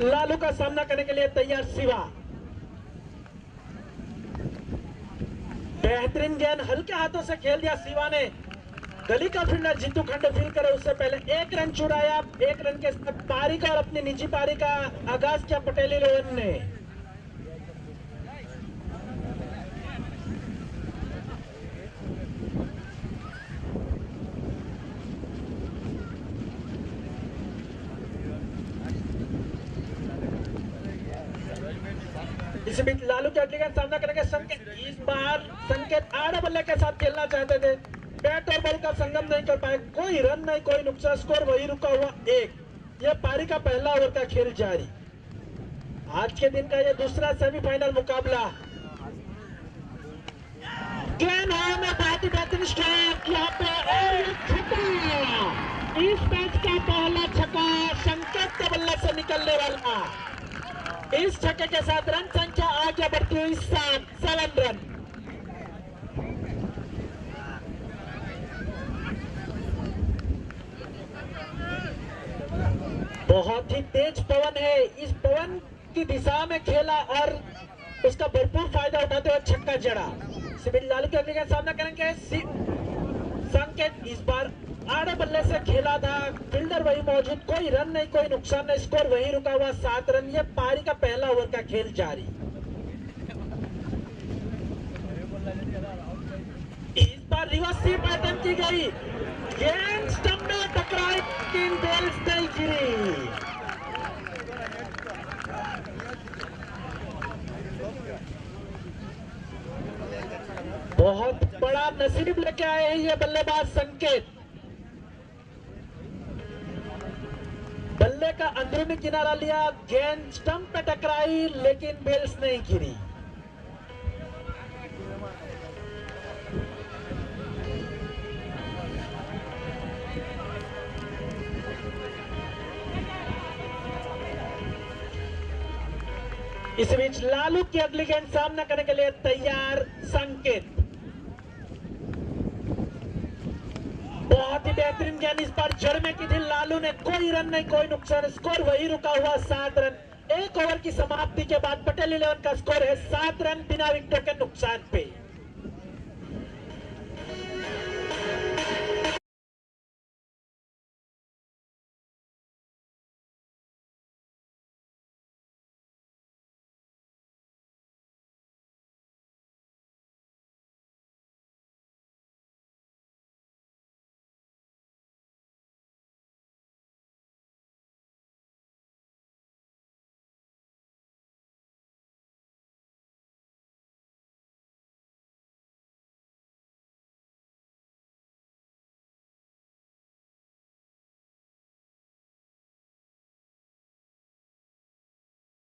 लालू का सामना करने के लिए तैयार शिवा। बेहतरीन गेंद हल्के हाथों से खेल दिया शिवा ने। गली का फील्डर जीतू खंडे फील करे उससे पहले 1 रन चुराया। 1 रन के साथ पारी का और अपनी निजी पारी का आगाज किया पटेल 11 ने। इस बीच लालू के अगली गेंद सामना करेंगे संकेत। इस बार संकेत आड़े बल्ले के साथ खेलना चाहते थे, बैट और बॉल का संगम नहीं कर पाए। कोई रन नहीं, कोई नुकसान, स्कोर वही रुका हुआ 1। यह पारी का पहला ओवर का खेल जारी। आज के दिन का यह दूसरा सेमीफाइनल मुकाबला। गेंद हवा में बहुत ही बेहतरीन स्ट्राइक यहाँ पे और छक्का। इस मैच का पहला छक्का संकेत के बल्ले से निकलने वाला। इस छक्के के साथ रन संख्या आगे बढ़ती हुई 7 रन। बहुत ही तेज पवन है, इस पवन की दिशा में खेला और उसका भरपूर फायदा उठाते हुए छक्का जड़ा। सिबिल लालू के अगली गेंद सामना करेंगे संकेत। इस बार आड़े बल्ले से खेला था, फील्डर वही मौजूद, कोई रन नहीं, कोई नुकसान नहीं, स्कोर वही रुका हुआ 7 रन। यह पारी का पहला ओवर का खेल जारी। इस बार रिवर्स स्वीप अटेम्प्ट की गई, गेंद स्टंप में टकराई लेकिन बेल्स नहीं गिरी। बहुत बड़ा नसीब लेके आए हैं ये बल्लेबाज संकेत। बल्ले का अंदरूनी किनारा लिया, गेंद स्टंप पे टकराई लेकिन बेल्स नहीं गिरी। इस बीच लालू की अगली गेंद सामना करने के लिए तैयार संकेत। बहुत ही बेहतरीन गेंद इस बार जड़ में की थी लालू ने, कोई रन नहीं, कोई नुकसान, स्कोर वही रुका हुआ 7 रन। 1 ओवर की समाप्ति के बाद पटेल 11 का स्कोर है 7 रन बिना विकेट के नुकसान पे।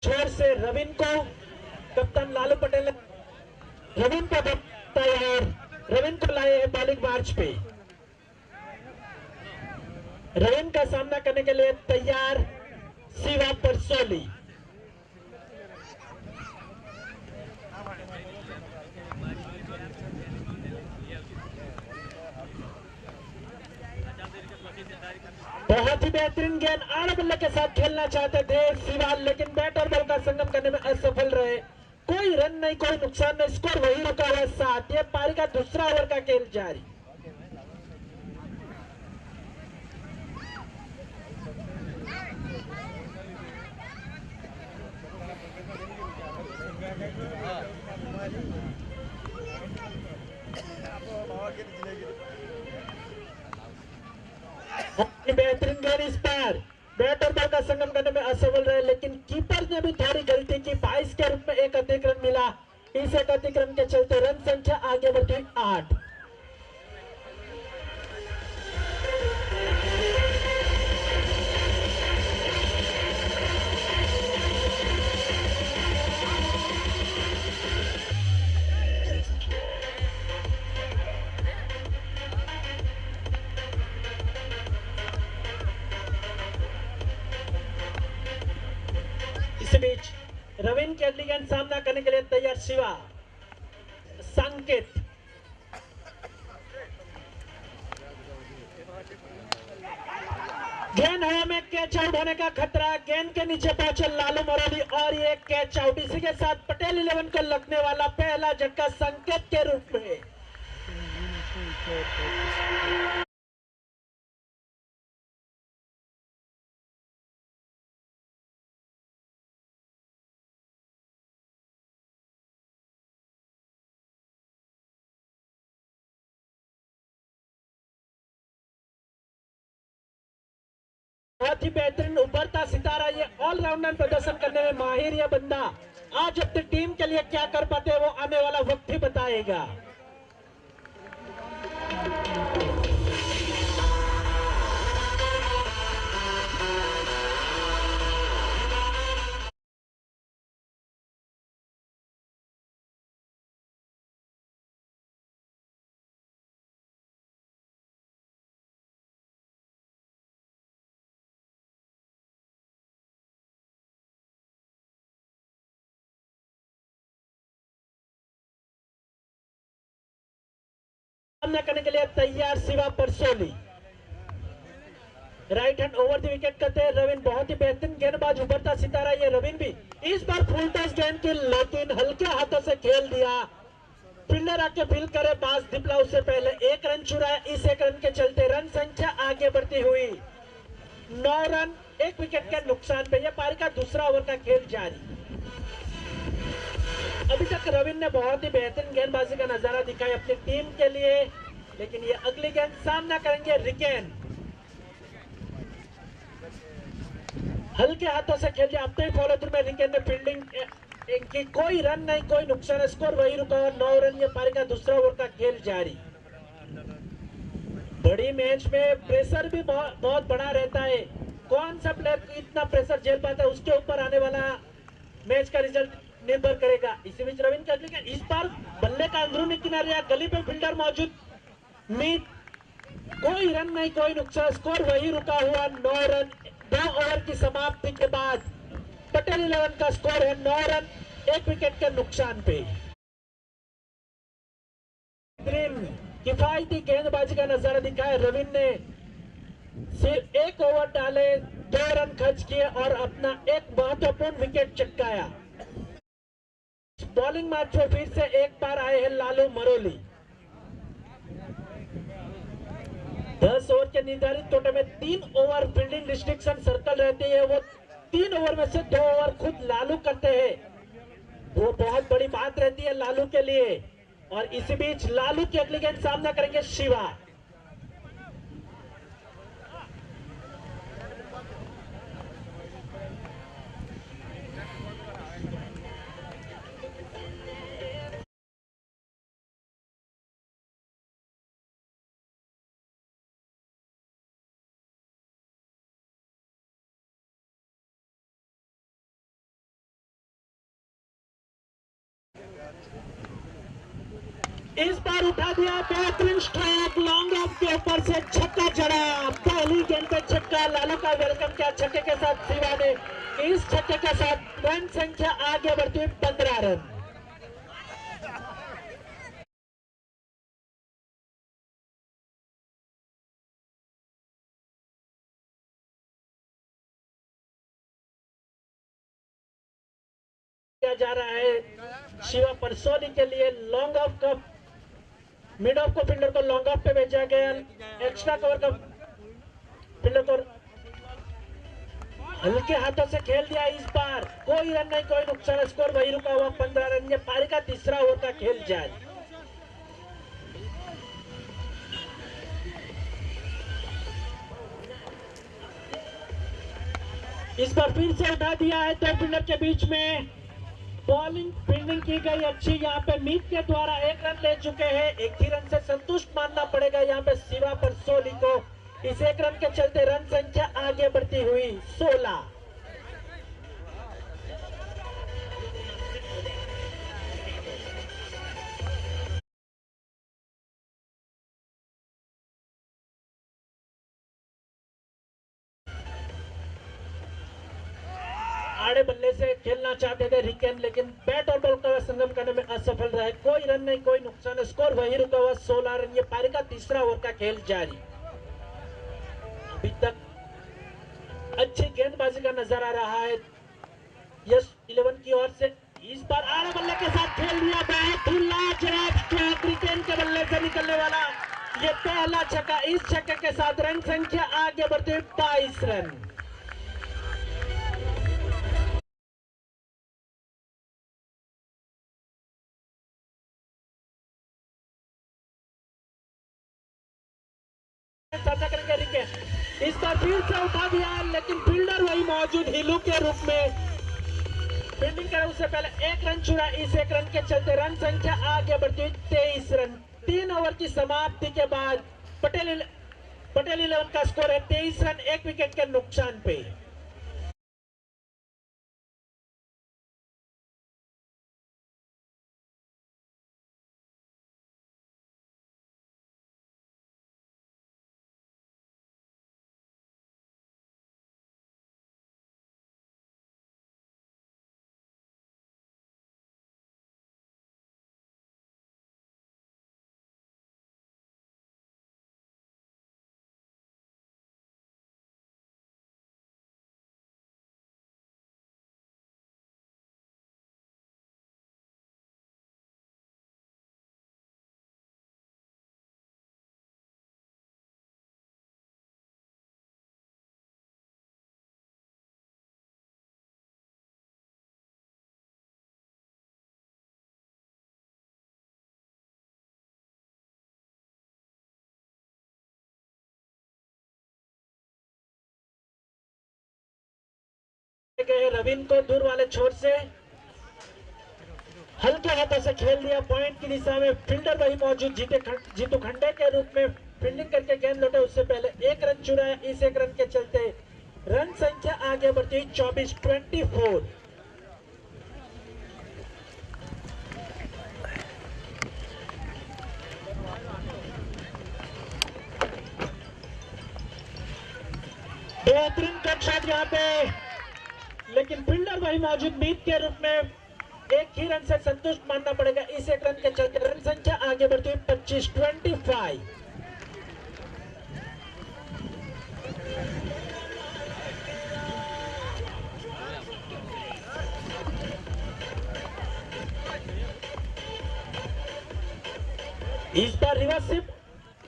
छोर से रविन को कप्तान लालू पटेल रविन को तैयार, रविन को लाए हैं बॉलिंग मार्च पे। रविन का सामना करने के लिए तैयार शिवा परसोली। बहुत ही बेहतरीन गेंद आड़े बल्ले के साथ खेलना चाहते थे शिवा, लेकिन बैट और बॉल का संगम करने में असफल रहे। कोई रन नहीं, कोई नुकसान नहीं, स्कोर वही रुका हुआ 7। यह पारी का दूसरा ओवर का खेल जारी। बेहतरीन गेंद इस बार बैट और बॉल का संगम करने में असफल रहे, लेकिन कीपर ने भी थोड़ी गलती की। 22 के रूप में एक अतिक्रमण मिला। इस एक अतिक्रमण के चलते रन संख्या आगे बढ़ती 8। इस बीच रविन की अगली गेंद सामना करने के लिए तैयार शिवा। संकेत गेंद हवा में कैच आउट होने का खतरा, गेंद के नीचे पहुंचे लालू मरोली और ये कैच आउट। इसी के साथ पटेल 11 को लगने वाला पहला झटका संकेत के रूप में। बहुत ही बेहतरीन उभरता सितारा, ये ऑलराउंडर प्रदर्शन करने में माहिर ये बंदा। आज अपनी टीम के लिए क्या कर पाते हैं वो आने वाला वक्त ही बताएगा। सामना करने के लिए तैयार Shiva Parsoli. Right hand over the wicket करते हैं रविन, बहुत ही बेहतरीन गेंदबाज उभरता सितारा ये रविन भी। इस बार फुल टच गेंद की, लेकिन हल्के हाथों से खेल दिया। फील्डर आके फील करे पास दिपला, उससे पहले एक रन चुराया। इस एक रन के चलते रन संख्या आगे बढ़ती हुई 9 रन, 1 विकेट के नुकसान पे। यह पारी का दूसरा ओवर का खेल जारी। अभी तक रविन ने बहुत ही बेहतरीन गेंदबाजी का नजारा दिखाया अपनी टीम के लिए, लेकिन ये अगली गेंद सामना करेंगे रिकेन। हल्के हाथों से खेल दिया, अपने ही फॉलो थ्रू में रिकेन ने फील्डिंग की। कोई रन नहीं, कोई नुकसान, स्कोर वही रुका और 9 रन। ये पारी का दूसरा ओवर का खेल जारी। बड़ी मैच में प्रेशर भी बहुत बड़ा रहता है। कौन सा प्लेयर इतना प्रेशर झेल पाता है, उसके ऊपर आने वाला मैच का रिजल्ट निर्भर करेगा। इसी बीच रविन का इस बार बल्ले का अंदरूनी किनारे, गली पे फील्डर मौजूद, मीट, कोई रन नहीं, कोई नुकसान, स्कोर वही रुका हुआ 9 रन। 2 ओवर की समाप्ति के बाद पटेल 11 का स्कोर है 9 रन, 1 विकेट के नुकसान पे। किफायती गेंदबाजी का नजारा दिखाया रविन ने। सिर्फ 1 ओवर डाले, 2 रन खर्च किए और अपना एक महत्वपूर्ण विकेट चटकाया। बॉलिंग मैच में फिर से एक बार आए हैं लालू मरोली। 10 ओवर के निर्धारित टोटल में 3 ओवर फील्डिंग रिस्ट्रिक्शन सर्कल रहती है। वो 3 ओवर में से 2 ओवर खुद लालू करते हैं। वो बहुत बड़ी बात रहती है लालू के लिए। और इसी बीच लालू की अगली गेंद सामना करेंगे शिवा। इस बार उठा दिया, बेहतरीन स्ट्राइक, लॉन्ग ऑफ के ऊपर से छक्का जड़ा। पहली गेंद पे छक्का, लालू का वेलकम किया छक्के के साथ शिवा ने। इस छक्के के साथ रन संख्या आगे बढ़ती हुई 15 रन। जा रहा है शिवा परसोली के लिए लॉन्ग ऑफ का, मिड ऑफ को फील्डर को लॉन्ग ऑफ पे भेजा गया। एक्स्ट्रा कवर का फील्डर को हल्के हाथों से खेल दिया। इस बार कोई रन नहीं, कोई नुकसान, स्कोर वही रुका हुआ 15 रन। ये पारी का तीसरा ओवर का खेल जारी। इस बार फिर से उठा दिया है 2 फील्डर के बीच में। बॉलिंग फील्डिंग की गई अच्छी। यहाँ पे मीत के द्वारा 1 रन ले चुके हैं। एक ही रन से संतुष्ट मानना पड़ेगा यहाँ पे शिवा परसोली को। इस 1 रन के चलते रन संख्या आगे बढ़ती हुई 16। आड़े बल्ले से खेलना चाहते थे रिकेन, लेकिन बैट और बॉल का संगम करने में असफल रहे। कोई रन नहीं, कोई नुकसान, स्कोर वही रुका हुआ 16 रन। ये पारी का तीसरा ओवर का खेल जारी। अभी तक अच्छी गेंदबाजी का नजर आ रहा है यस 11 की ओर से। इस बार आड़े बल्ले के साथ खेल दिया, बहुत ही लाजवाब स्ट्रोक रिकेन के बल्ले से निकलने वाला ये पहला छक्का। इस छक्के के साथ रन संख्या आगे बढ़ती हुई 22 रन। सामना करेंगे रिकेन, इस बार फिर से उठा दिया लेकिन फील्डर वही मौजूद हिलू के रूप में फील्डिंग करे उससे पहले एक रन छुड़ा। इस एक रन के चलते रन संख्या आगे बढ़ती हुई 23 रन। 3 ओवर की समाप्ति के बाद पटेल 11 का स्कोर है 23 रन, 1 विकेट के नुकसान पे। गए रविन को दूर वाले छोर से हल्के हाथों से खेल दिया पॉइंट की दिशा में। फील्डर वही मौजूद जीतू खंडे के रूप में फील्डिंग करके गेंद लौटे उससे पहले एक रन छुड़ाया। इस एक रन के चलते रन संख्या आगे बढ़ती हुई 24-24। बेहतरीन कट शॉट यहाँ पे, लेकिन फील्डर वही मौजूद मीत के रूप में एक ही रन से संतुष्ट मानना पड़ेगा। इस एक रन के चलते रन संख्या आगे बढ़ती हुई 25-25। इस बार रिवर्स स्विप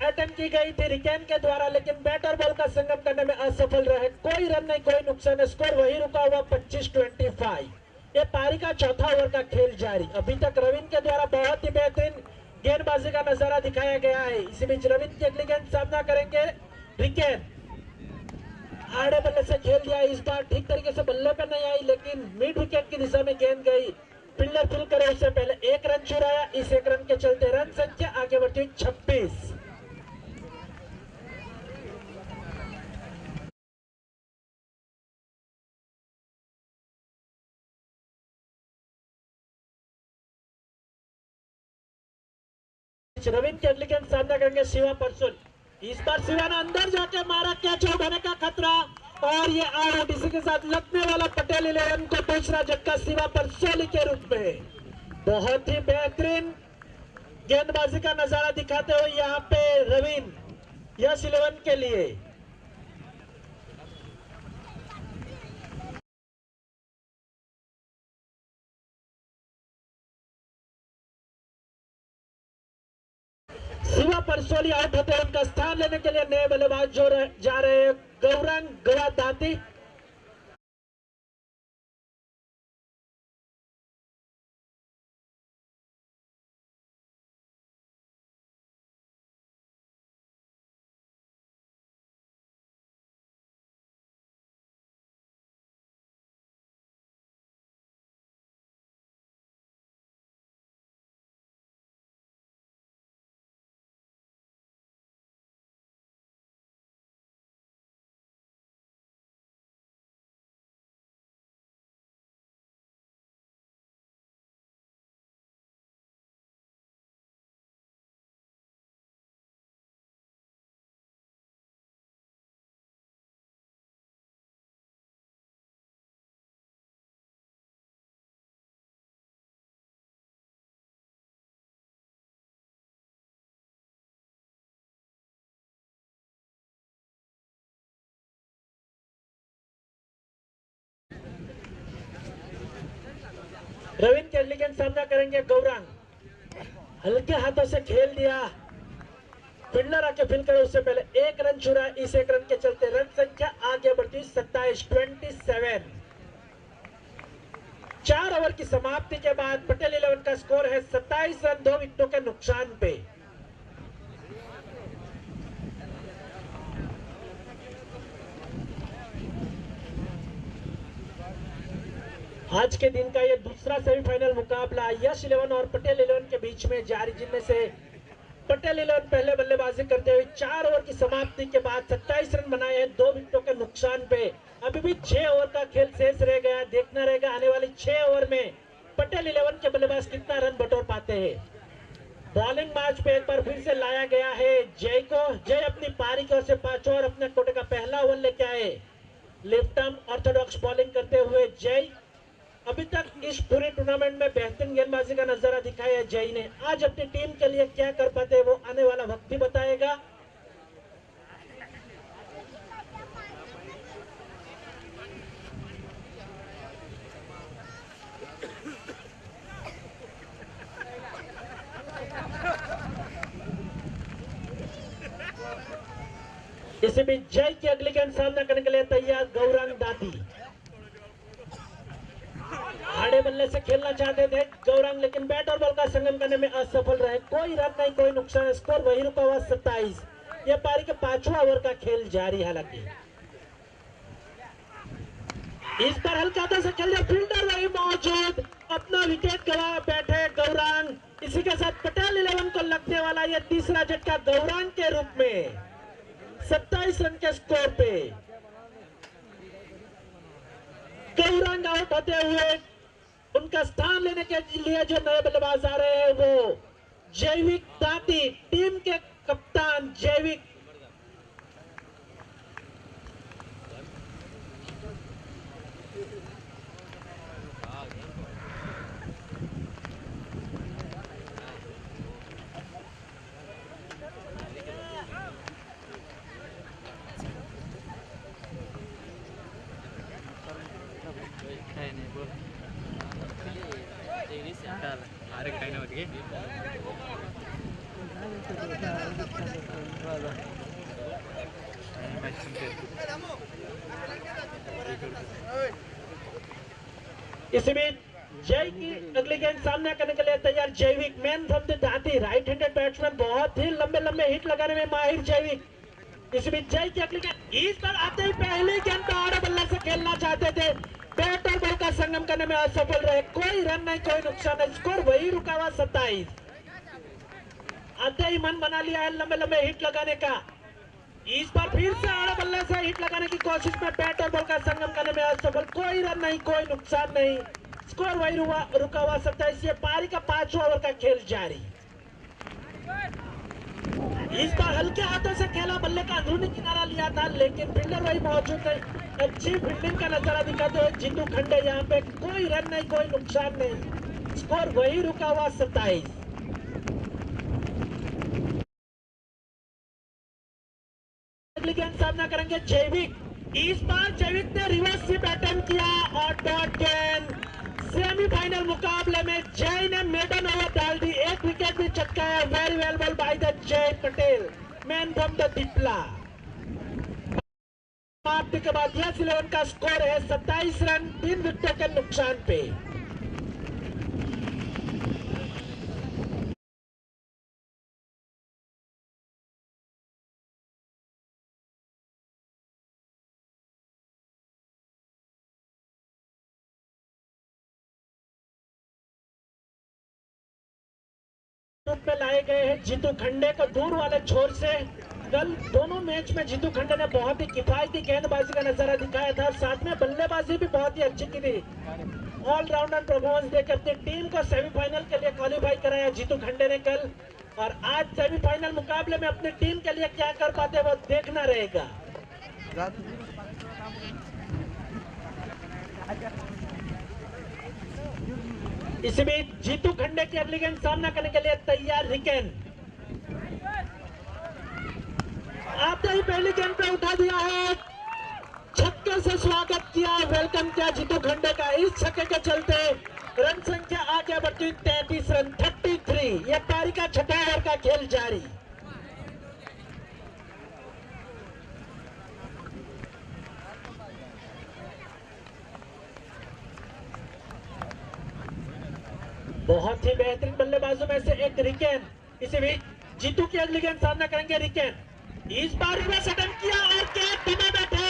अटेम्प्ट की गई थी रिकेन के द्वारा, लेकिन बैटर बॉल का संगम करने में असफल रहे। कोई रन नहीं, कोई नुकसान, स्कोर वही रुका हुआ 25-25। ये पारी का चौथा ओवर का खेल जारी। अभी तक रविन के द्वारा बहुत ही बेहतरीन गेंदबाजी का नजारा दिखाया गया है। इसी बीच रविन की अगली गेंद सामना करेंगे रिकेन। आड़े बल्ले से खेल दिया, इस बार ठीक तरीके से बल्ले पर नहीं आई लेकिन मिड विकेट की दिशा में गेंद गई। फील्डर फिल करे उससे पहले एक रन छुड़ाया। इस एक रन के चलते रन संख्या आगे बढ़ती हुई 26। रविन के अगली गेंद सामना करेंगे शिवा परसुल। इस बार शिवा ने अंदर जाके मारा, कैच आउट होने का खतरा और ये आउट। इसी के साथ लगने वाला पटेल 11 को दूसरा झटका शिवा परसोली के रूप में। बहुत ही बेहतरीन गेंदबाजी का नजारा दिखाते हुए यहाँ पे रविन यस 11 के लिए। शिवा परसोली आउट होते हैं, उनका स्थान लेने के लिए नए बल्लेबाज जो जा रहे हैं गौरंग गवादाती। रविंद्र के अगली गेंद सामना करेंगे गौरांग। हल्के हाथों से खेल दिया, फील्डर आके फील करे उससे पहले 1 रन छुड़ा। इस 1 रन के चलते रन संख्या आगे बढ़ती 27। 4 ओवर की समाप्ति के बाद पटेल 11 का स्कोर है 27 रन 2 विकेटों के नुकसान पे। आज के दिन का यह दूसरा सेमीफाइनल मुकाबला यश 11 और पटेल 11 के बीच में जारी, जिनमें से पटेल 11 पहले बल्लेबाजी करते हुए 4 ओवर की समाप्ति के बाद 27 रन बनाए हैं 2 विकेटों के नुकसान पे। अभी भी 6 ओवर का खेल शेष रह गया। देखना रहेगा आने वाली 6 ओवर में पटेल 11 के बल्लेबाज कितना रन बटोर पाते हैं। बॉलिंग मैच पे एक बार फिर से लाया गया है जय को। जय अपनी पारी की ओर से 5 और अपने कोटे का पहला ओवर लेके आए। लेफ्ट आर्म ऑर्थोडॉक्स बॉलिंग करते हुए जय अभी तक इस पूरे टूर्नामेंट में बेहतरीन गेंदबाजी का नजारा दिखाया है जय ने। आज अपनी टीम के लिए क्या कर पाते हैं वो आने वाला वक्त ही बताएगा। इसी बीच जय की अगली गेंद सामना करने के लिए तैयार गौरांग दाती। आड़े बल्ले से खेलना चाहते थे गौरांग, लेकिन बैट और बॉल का संगम करने में असफल रहे। कोई रन नहीं, कोई नुकसान। स्कोर वही रुका हुआ 27। यह पारी के 5वां ओवर का खेल जारी। हालांकि इस पर हल्का से खेल दिया, फील्डर वही मौजूद, अपना विकेट गवा बैठे गौरांग। इसी के साथ पटेल 11 को लगने वाला यह तीसरा झटका गौरांग के रूप में 27 रन के स्कोर पे। गौरांग आउट होते हुए उनका स्थान लेने के लिए जो नए बल्लेबाज आ रहे हैं वो जैविक दाती, टीम के कप्तान जैविक। इसी बीच जय की अगली गेंद सामना करने के लिए तैयार जैविक, मैन फ्रॉम द दाती, राइट हैंडेड बैट्समैन, बहुत ही लंबे लंबे हिट लगाने में माहिर जैविक। इसी बीच जय की अगली गेंद, इस पर आते ही पहली गेंद पर आड़े बल्ले से खेलना चाहते थे, बैट और बॉल का संगम करने में असफल रहे। कोई रन नहीं, कोई नुकसान नहीं। स्कोर वही रुका हुआ 27। आते ही मन बना लिया है लंबे लंबे हिट लगाने का। इस बार फिर से आड़े बल्ले से हिट लगाने की कोशिश में बैट और बॉल का संगम करने में असफल। कोई रन नहीं, कोई नुकसान नहीं। स्कोर वही रुका हुआ 27। ये पारी का 5वां ओवर का खेल जारी। इस बार हल्के हाथों से खेला, बल्ले का अंदरूनी किनारा लिया था, लेकिन फील्डर वही मौजूद नहीं। अच्छी फील्डिंग का नजारा दिखाते हुए जीतू खंडे। यहाँ पे कोई रन नहीं, कोई नुकसान नहीं। स्कोर वही रुका हुआ 27। अगली गेंद सामना करेंगे जैविक। इस बार जैविक ने रिवर्स स्वीप अटेम्प्ट किया और डॉट गेंद। सेमीफाइनल मुकाबले में जय ने मेडन ओवर डाल दी, 1 विकेट भी चटकाया। Very well bowled by the Jay Patel, man from the Dipla. समाप्ति के बाद यश 11 का स्कोर है 27 रन 3 विकेटों के नुकसान पे। पे लाए गए हैं जीतू खंडे को दूर वाले छोर से। कल दोनों मैच में जीतू खंडे ने बहुत ही किफायती गेंदबाजी का नजारा दिखाया था और साथ में बल्लेबाजी भी बहुत ही अच्छी की थी। ऑलराउंडर परफॉर्मेंस देकर अपनी टीम को सेमीफाइनल के लिए क्वालिफाई कराया जीतू खंडे ने कल। और आज सेमीफाइनल मुकाबले में अपनी टीम के लिए क्या कर पाते वो देखना रहेगा। इसी बीच जीतू खंडे की अगली गेंद सामना करने के लिए तैयार रिकेन। आते ही पहली गेंद पे उठा दिया है, छक्के से स्वागत किया, वेलकम किया जीतू खंडे का। इस छक्के के चलते रन संख्या आगे बढ़ती हुई 33 रन 33। यह पारी का छठा ओवर का खेल जारी। बहुत ही बेहतरीन बल्लेबाजों में से एक रिकेन। इसी बीच जीतू की अगली गेंद सामना करेंगे रिकेन। इस बार रिवर्स अटेम्प्ट किया और कैच दबे बैठे।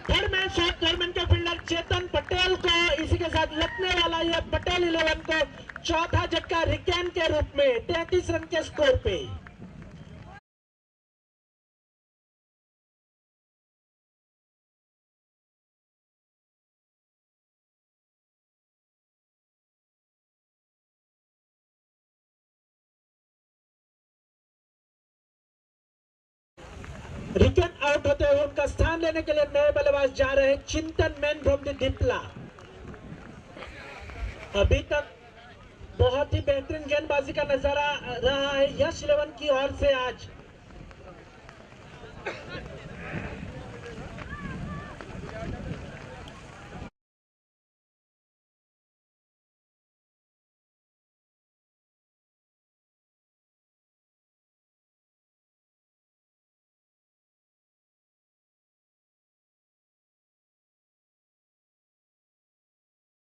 थर्ड मैन शॉट टूर्नामेंट के फील्डर चेतन पटेल को इसी के साथ लगने वाला यह पटेल 11 को चौथा झटका रिकेन के रूप में 33 रन के स्कोर पे। रिकेन आउट होते हुए उनका स्थान लेने के लिए नए बल्लेबाज जा रहे हैं चिंतन मैन फ्रॉम द डिप्ला। अभी तक बहुत ही बेहतरीन गेंदबाजी का नजारा रहा है यश 11 की ओर से आज।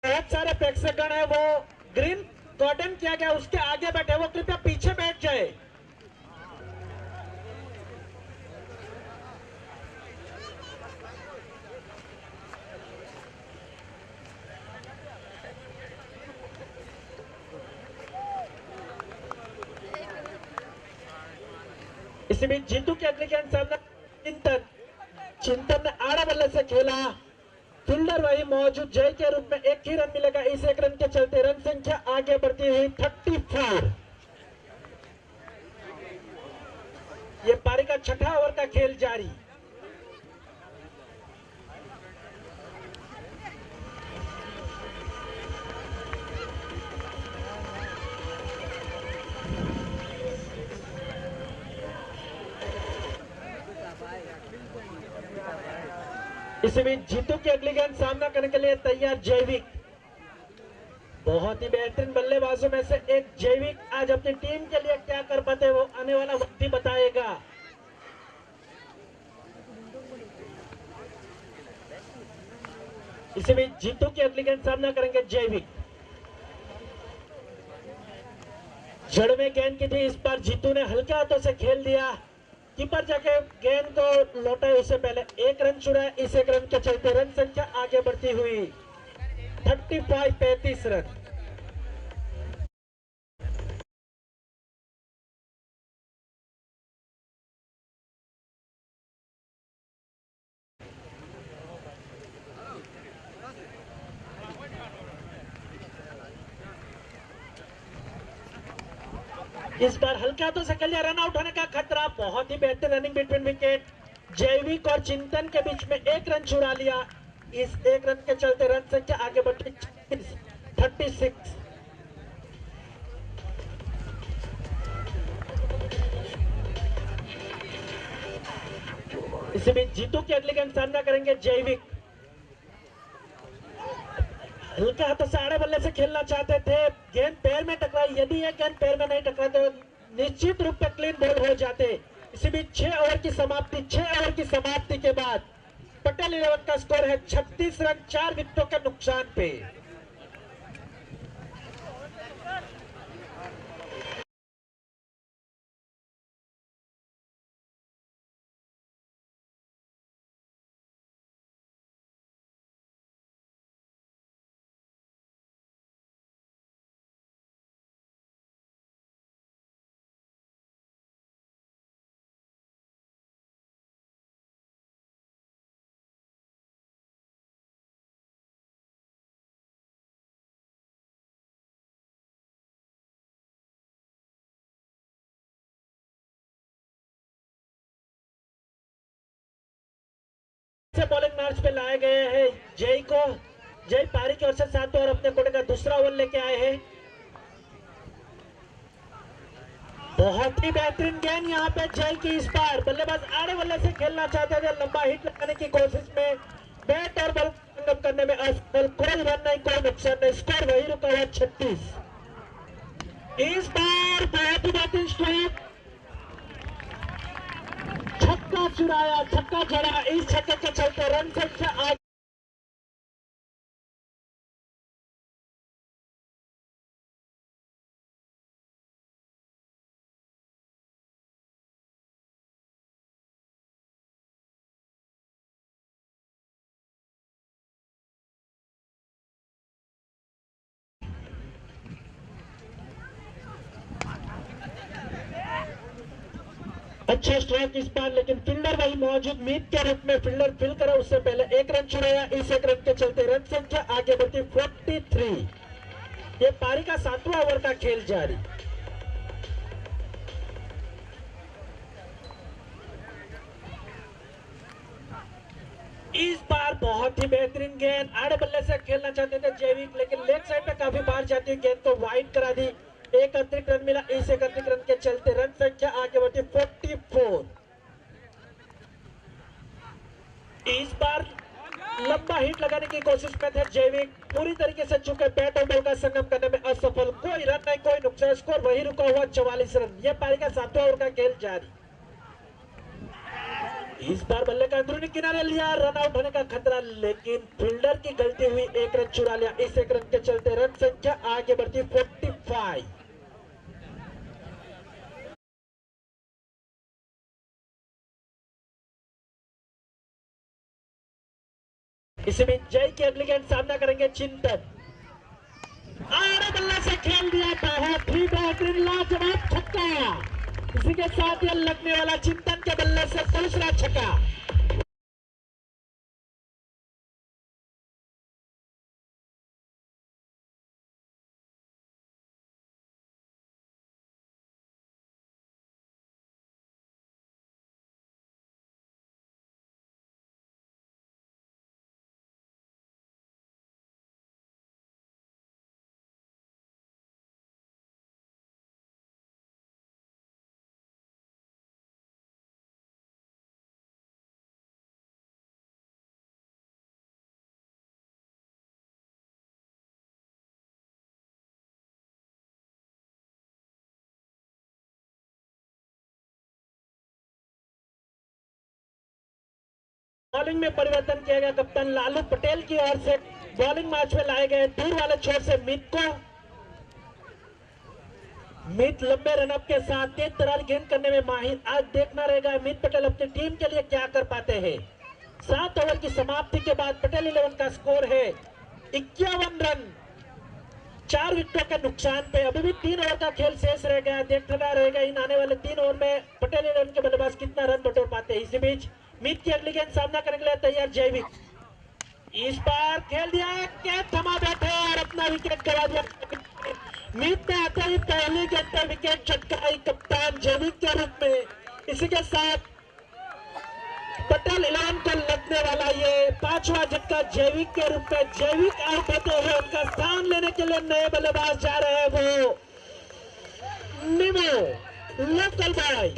बहुत सारे प्रेक्षकगण है वो ग्रीन कॉर्डन किया गया उसके आगे बैठे वो कृपया पीछे बैठ जाए। इसी बीच जीतू की अगली गेंद सामने चिंतन ने आड़ा बल्ले से खेला। फील्डर वही मौजूद जय के रूप में एक ही रन मिलेगा। इस एक रन के चलते रन संख्या आगे बढ़ती हुई 34। ये पारी का छठा ओवर का खेल जारी। इसी बीच जीतू की अगली गेंद सामना करने के लिए तैयार जैविक। बहुत ही बेहतरीन बल्लेबाजों में से एक जैविक आज अपनी टीम के लिए क्या कर पाते वो आने वाला वक्त ही बताएगा। इसी बीच जीतू की अगली गेंद सामना करेंगे जैविक। जड़ में गेंद की थी इस बार जीतू ने हल्के हाथों से खेल दिया। कीपर जाके गेंद को लौटाए उससे पहले एक रन छुड़ाया। इस एक रन के चलते रन संख्या आगे बढ़ती हुई 35 रन। इस बार हल्के हाथों से खेल दिया। रन आउट होने का खतरा। बहुत ही बेहतर रनिंग बिटवीन विकेट। जैविक और चिंतन के बीच में एक रन छुड़ा लिया। इस एक रन के चलते रन संख्या आगे बढ़ती 36। इसी बीच जीतू की अगली गेंद सामना करेंगे जैविक। हल्के हाथों से आड़े बल्ले से खेलना चाहते थे। गेंद पैर में टकराई। यदि यह गेंद पैर में नहीं टकरा तो निश्चित रूप से क्लीन बॉल हो जाते। इसी बीच 6 ओवर की समाप्ति के बाद पटेल 11 का स्कोर है 36 रन 4 विकेटों के नुकसान पे। बॉलिंग मैच पे लाए गए हैं जय को। जय पारी की ओर से 7 ओवर अपने कोटे का दूसरा ओवर लेके आए हैं। बहुत ही बेहतरीन गेंद यहाँ पे जय की। इस बार बल्लेबाज आड़े बल्ले से खेलना चाहते थे। लंबा हिट लगाने की कोशिश में बैट और बॉल संगम करने में असफल, कोई रन नहीं, कोई नुकसान नहीं, स्कोर वही रुका हुआ 36। इस बार बहुत ही बेहतरीन स्ट्रोक, छक्का चुराया, छक्का जड़ा, इस छक्के के चलते रन संख्या आगे। अच्छा स्ट्राइक इस बार, लेकिन फील्डर वही मौजूद, मीत के रूप में फील्डर फील करा, उससे पहले एक रन छुड़ाया, इस एक रन के चलते रन संख्या आगे बढ़ती 43। ये पारी का 7वां ओवर का खेल जारी। इस बार बहुत ही बेहतरीन गेंद, आड़े बल्ले से खेलना चाहते थे जैविक, लेकिन लेग साइड पे काफी बार जाती हुई गेंद को वाइड करा दी, एक अतिरिक्त रन मिला, इस एक अतिरिक्त रन के चलते रन संख्या आगे बढ़ती 44। इस बार लंबा हिट लगाने की कोशिश में थे जैविक, पूरी तरीके से चुके बैट और बॉल का संगम करने में असफल, कोई रन नहीं, कोई नुकसान, स्कोर वही रुका हुआ 44 रन। यह पारी का 7वां ओवर का खेल जारी। इस बार बल्ले का अंदरूनी किनारे लिया, रन आउट होने का खतरा, लेकिन फील्डर की गलती हुई, एक रन चुरा लिया, इस एक रन के चलते रन संख्या आगे बढ़ती 45। इसी बीच जय की अगली गेंद सामना करेंगे चिंतन, आड़े बल्ले से खेल दिया, बहुत ही बेहतरीन लाजवाब छक्का, इसी के साथ यह लगने वाला चिंतन के बल्ले से दूसरा छक्का। बॉलिंग में परिवर्तन किया गया, कप्तान लालू पटेल की ओर से बॉलिंग मैच में लाए गए दूर वाले छोर से मीत को, मीत लंबे रनअप के साथ तेज तरार गेंद करने में माहिर, आज देखना रहेगा मीत पटेल अपनी टीम के लिए क्या कर पाते हैं। 7 ओवर की समाप्ति के बाद पटेल 11 का स्कोर है 51 रन, 4 विकेटों के नुकसान पे। अभी भी 3 ओवर का खेल शेष रह गया, देखना रहेगा इन आने वाले 3 ओवर में पटेल 11 के बल्लेबाज कितना रन बटोर पाते हैं। इसी बीच मीत की अगली गेंद सामना करने के लिए तैयार जैविक, इस बार खेल दिया, कैच थमा बैठे और अपना विकेट गवा दिया। मीत ने आते ही पहली गेंद पर विकेट चटकाई कप्तान जैविक के रूप में। इसी के साथ पटेल 11 को लगने वाला ये 5वां झटका जैविक के रूप में। जैविक आउट होते हुए उनका स्थान लेने के लिए नए बल्लेबाज जा रहे हैं, वो निमो local boy.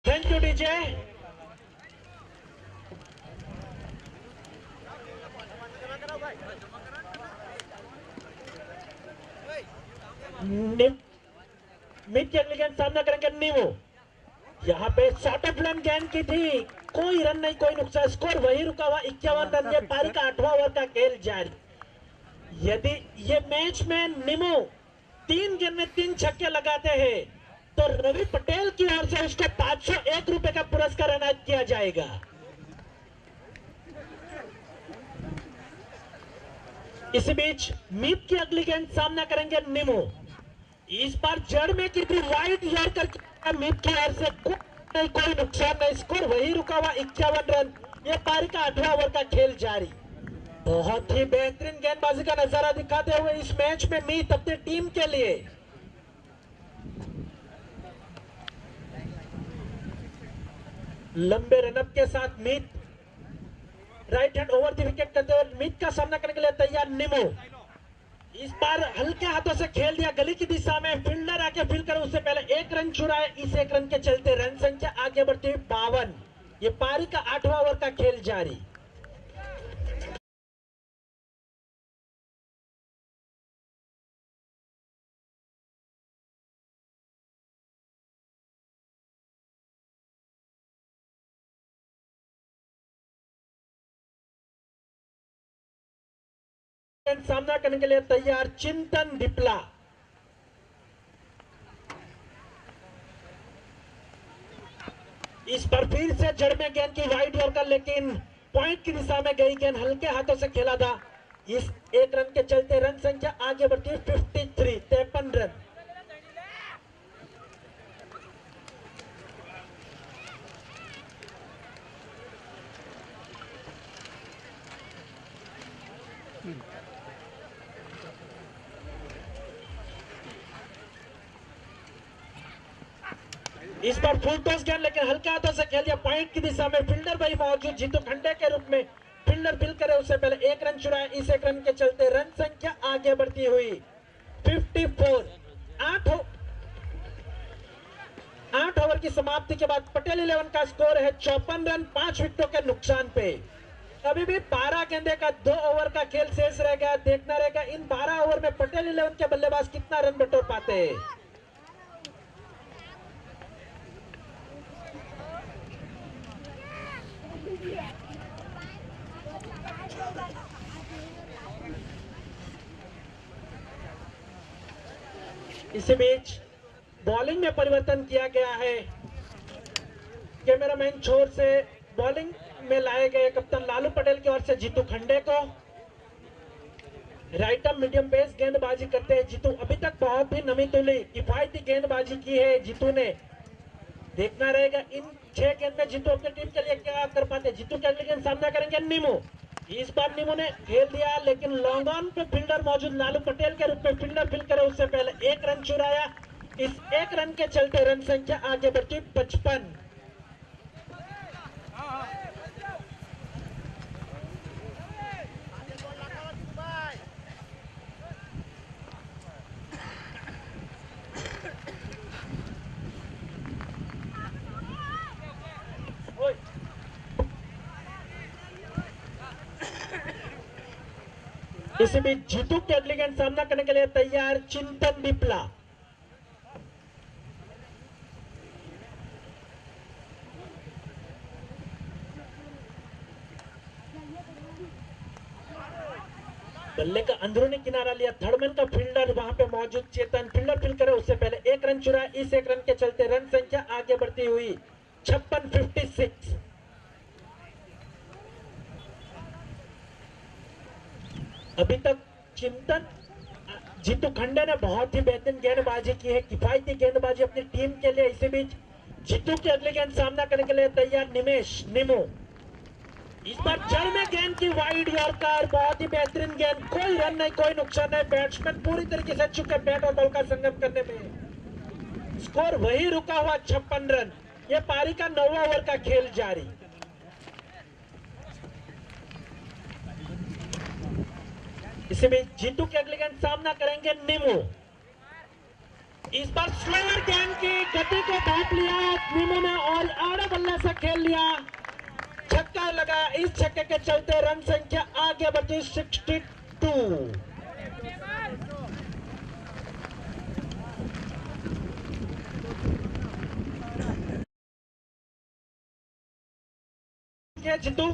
Thank you DJ. Mid की अगली गेंद सामना करेंगे नीमो, यहाँ पे शॉर्ट ऑफ लेन गेंद की थी, कोई रन नहीं, कोई नुकसान, स्कोर वही रुका हुआ 51 रन। ये पारी का 8वां ओवर का खेल जारी। यदि ये मैच में नीमो 3 गेंद में 3 छक्के लगाते हैं तो रवि पटेल की ओर से उसको 501 रुपए का पुरस्कार अनायत किया जाएगा। इसी बीच मीत की अगली गेंद सामना करेंगे नीमो, इस बार जड़ में कितनी वाइड यॉर्कर मीत की ओर से कोई नुकसान नहीं, स्कोर वही रुका हुआ 51 रन। ये पारी का 8वां ओवर का खेल जारी। बहुत ही बेहतरीन गेंदबाजी का नजारा दिखाते हुए इस मैच में मीत अपनी टीम के लिए लंबे रनअप के साथ Meet right hand over the wicket करते हुए मीत का सामना करने के लिए तैयार। निमो इस बार हल्के हाथों से खेल दिया गली की दिशा में, फील्डर आके फील्ड करे उससे पहले एक रन चुराए। इस एक रन के चलते रन संख्या आगे बढ़ती हुई 52। ये पारी का 8वां ओवर का खेल जारी। सामना करने के लिए तैयार चिंतन डिपला। इस पर फिर से जड़ में गेंद की वाइड यॉर्कर, लेकिन पॉइंट की दिशा में गई गेंद हल्के हाथों से खेला था। इस एक रन के चलते रन संख्या आगे बढ़ती है 53 रन। इस पर फुल टॉस गेंद, लेकिन हल्के हाथों से खेल दिया पॉइंट की दिशा में। फील्डर भाई मौजूद, जीतू खंडे के रूप में फील्डर फील्ड करे उससे पहले एक रन चुराया। इस एक रन के चलते रन संख्या आगे बढ़ती हुई 54। 8 ओवर की समाप्ति के बाद पटेल 11 का स्कोर है 54 रन 5 विकेटों के नुकसान पे। अभी भी 12 गेंदे का 2 ओवर का खेल शेष रह गया। देखना रहेगा इन 12 ओवर में पटेल 11 के बल्लेबाज कितना रन बटोर पाते हैं। इसी बीच बॉलिंग में परिवर्तन किया गया है। कैमरामैन छोर से बॉलिंग में लाए गए कप्तान लालू पटेल की ओर से जीतू खंडे को। राइट आर्म मीडियम पेस गेंदबाजी करते हैं जीतू। अभी तक बहुत ही नमी तुली किफायती गेंदबाजी की है जीतू ने। देखना रहेगा इन 6 गेंद में जीतू अपनी टीम के लिए क्या कर पाते। जीतू के अगले गेंद सामना करेंगे नीमू। इस बार नीमू ने खेल दिया, लेकिन लॉन्ग ऑन पे फील्डर मौजूद लालू पटेल के रूप में फील्डर फील्ड करे उससे पहले एक रन चुराया। इस एक रन के चलते रन संख्या आगे बढ़ती 55। इसी बीच जीतू के अगली गेंद सामना करने के लिए तैयार चिंतन डिपला। बल्ले का अंदरूनी किनारा लिया, थर्डमैन का फील्डर वहां पे मौजूद चेतन फील्डर फील्ड करे उससे पहले एक रन चुरा। इस एक रन के चलते रन संख्या आगे बढ़ती हुई 56। अभी तक चिंतन जीतू खंडे ने बहुत ही बेहतरीन गेंदबाजी की है, किफायती गेंदबाजी अपनी टीम के लिए। इसी बीच जीतू की अगली गेंद सामना करने के लिए तैयार निमेश निमो। इस बार जड़ में गेंद की वाइड यॉर्कर, बहुत ही बेहतरीन गेंद, कोई रन नहीं कोई नुकसान नहीं। बैट्समैन पूरी तरीके से चुके बैट और बॉल का संगम करने में। स्कोर वही रुका हुआ 56 रन। यह पारी का 9वां ओवर का खेल जारी। इसी में जीतू के अगले गेंद सामना करेंगे नीमू। इस बार स्लोअर गेंद की गति को भाप लिया नीमू ने और आड़े बल्ले से खेल लिया, छक्का लगा। इस छक्के के चलते रन संख्या आगे बढ़ी 62। जीतू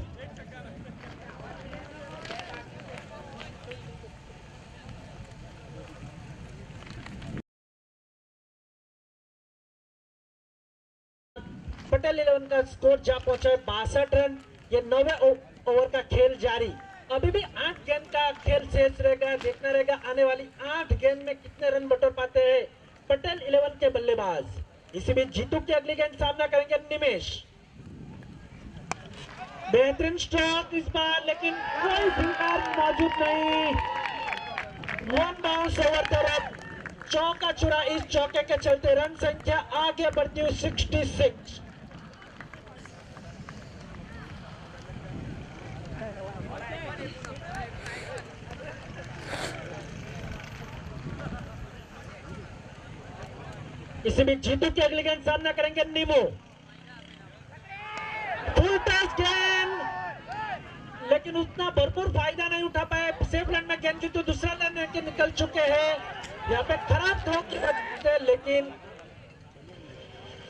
पटेल 11 का स्कोर जा पहुंचा है 62 रन। ये 9वें ओवर का खेल जारी। अभी भी 8 गेंद का खेल शेष रहेगा। देखना रहेगा आने वाली 8 गेंद में कितने रन बटोर पाते हैं पटेल 11 के बल्लेबाज। इसी बीच जीतू की अगली गेंद सामना करेंगे निमेश। बेहतरीन स्ट्रोक इस बार, लेकिन कोई फील्डर मौजूद नहीं। One bounce over the run, चौका चुरा। इस चौके के चलते रन संख्या आगे बढ़ती हुई 66। इसी बीच जीतू की अगली गेंद सामना करेंगे नीमू। फुल टच गेंद, लेकिन उतना भरपूर फायदा नहीं उठा पाए। सेफ रन में गेंद जीतू दूसरा रन के निकल चुके हैं। यहाँ पे खराब थ्रो की वजह से, लेकिन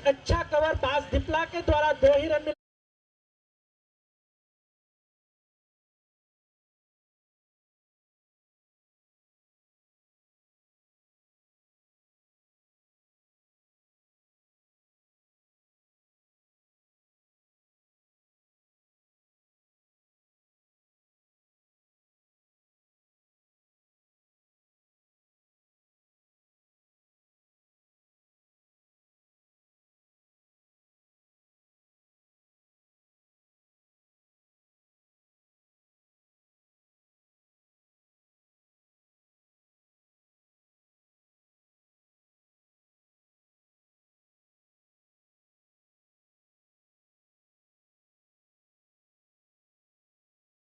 अच्छा कवर पास दिपला के द्वारा 2 ही रन मिले।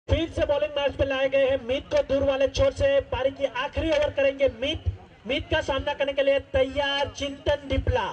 फिर से बॉलिंग मैच पे लाए गए हैं मीत को दूर वाले छोर से। पारी की आखिरी ओवर करेंगे मीत का सामना करने के लिए तैयार चिंतन डिपला।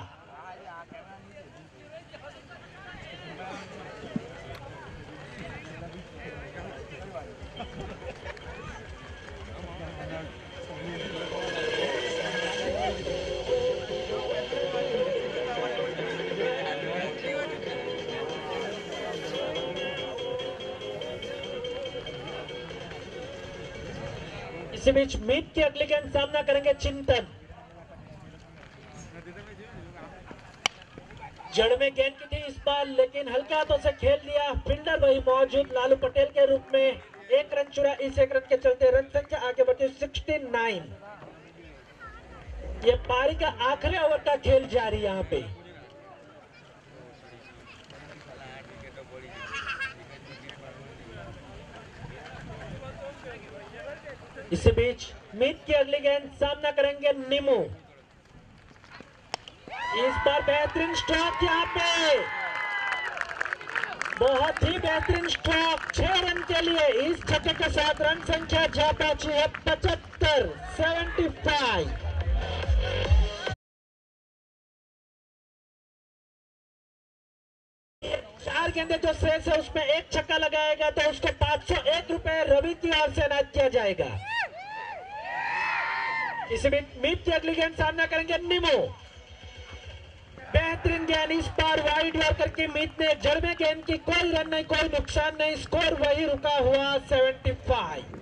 इसी बीच मीत की अगली गेंद सामना करेंगे चिंतन। जड़ में गेंद की थी इस बार, लेकिन हल्का हाथों से खेल दिया। फील्डर वही मौजूद लालू पटेल के रूप में। 1 रन चुरा। इस 1 रन के चलते रन संख्या आगे बढ़ती 69। ये पारी का आखिरी ओवर का खेल जारी यहाँ पे। इसी बीच मीत की अगली गेंद सामना करेंगे नीमू। इस बार बेहतरीन स्ट्रोक यहाँ पे, बहुत ही बेहतरीन स्ट्रोक। 6 रन के लिए इस छक्के के साथ रन संख्या जा पहुंची है 75, 75। चार गेंदे जो शेष है उसमें एक छक्का लगाएगा तो उसको 501 रुपए रवि की ओर से अनाज किया जाएगा। इसी बीच मीत की अगली गेंद सामना करेंगे नीमू। बेहतरीन गेंद, इस बार वाइड यॉर्कर की मीत ने जड़ में गेंद की। कोई रन नहीं, कोई नुकसान नहीं, स्कोर वही रुका हुआ 75।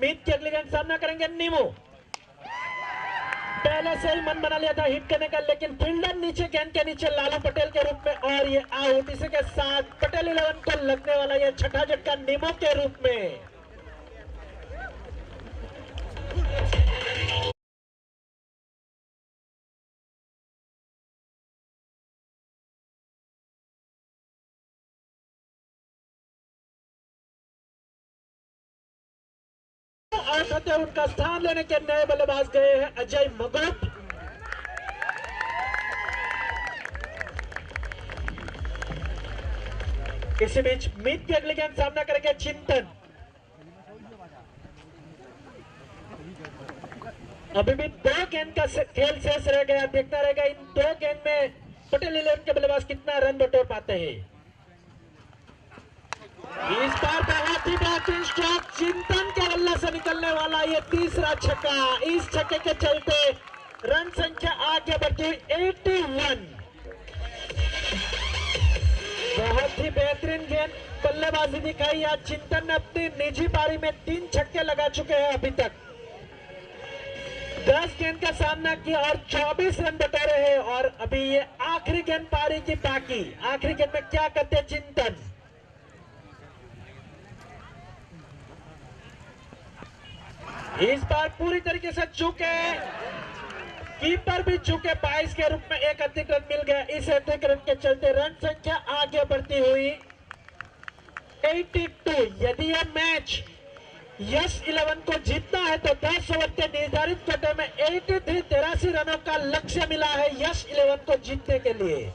मीत की अगली गेंद सामना करेंगे नीमू। पहले से ही मन बना लिया था हिट करने का, लेकिन फील्डर नीचे गेंद के नीचे लालू पटेल के रूप में, और ये आउट। इसी के साथ पटेल 11 को लगने वाला ये छठा झटका नीमू के रूप में। आउट होते उनका स्थान लेने के नए बल्लेबाज गए हैं अजय मगोट। इसी बीच मीत की अगली गेंद सामना करेंगे चिंतन। अभी भी 2 गेंद का खेल शेष रह गया। देखना रहेगा इन 2 गेंद में पटेल 11 के बल्लेबाज कितना रन बटोर पाते हैं। इस बार बहुत ही बेहतरीन स्ट्रोक, चिंतन के बल्ले से निकलने वाला ये तीसरा छक्का। इस छक्के के चलते रन संख्या आगे बढ़ती 81। बहुत ही बेहतरीन गेंद बल्लेबाजी दिखाई। आज चिंतन ने अपनी निजी पारी में 3 छक्के लगा चुके हैं अभी तक। 10 गेंद का सामना किया और 24 रन बटोरे हैं और अभी ये आखिरी गेंद पारी की बाकी। आखिरी गेंद में क्या करते चिंतन। इस बार पूरी तरीके से चूके, कीपर भी चूके। 22 के रूप में एक अधिक रन मिल गया। इस अधिक रन के चलते रन संख्या आगे बढ़ती हुई 82। यदि यह मैच यस 11 को जीतना है तो 10 ओवर के निर्धारित कोटे में 83 रनों का लक्ष्य मिला है यस 11 को जीतने के लिए।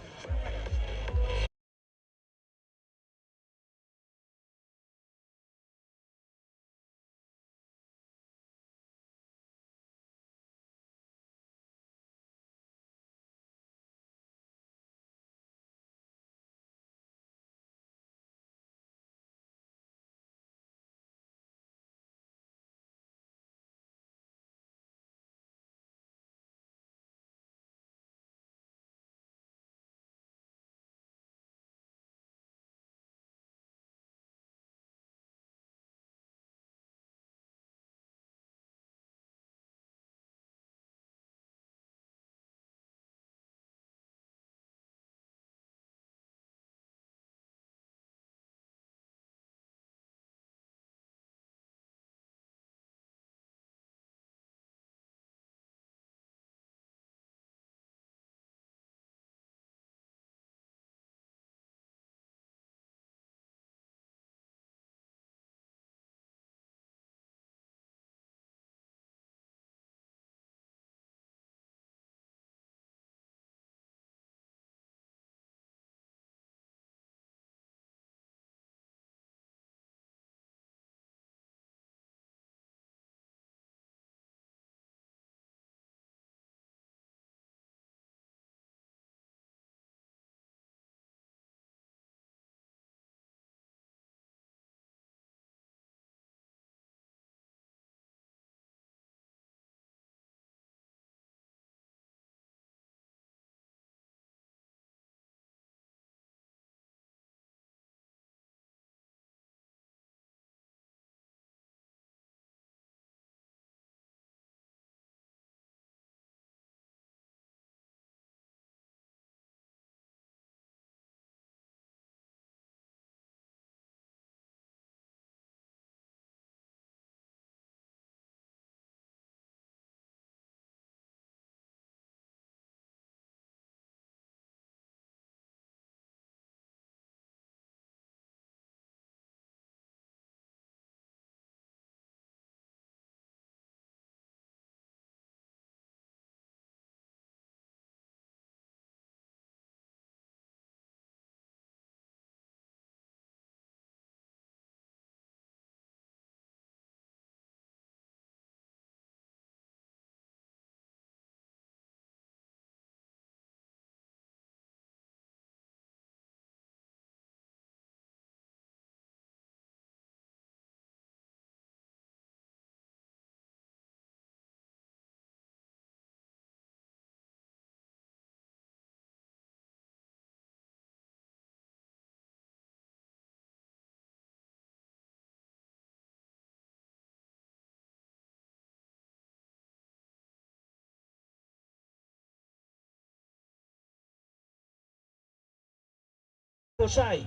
गोसाई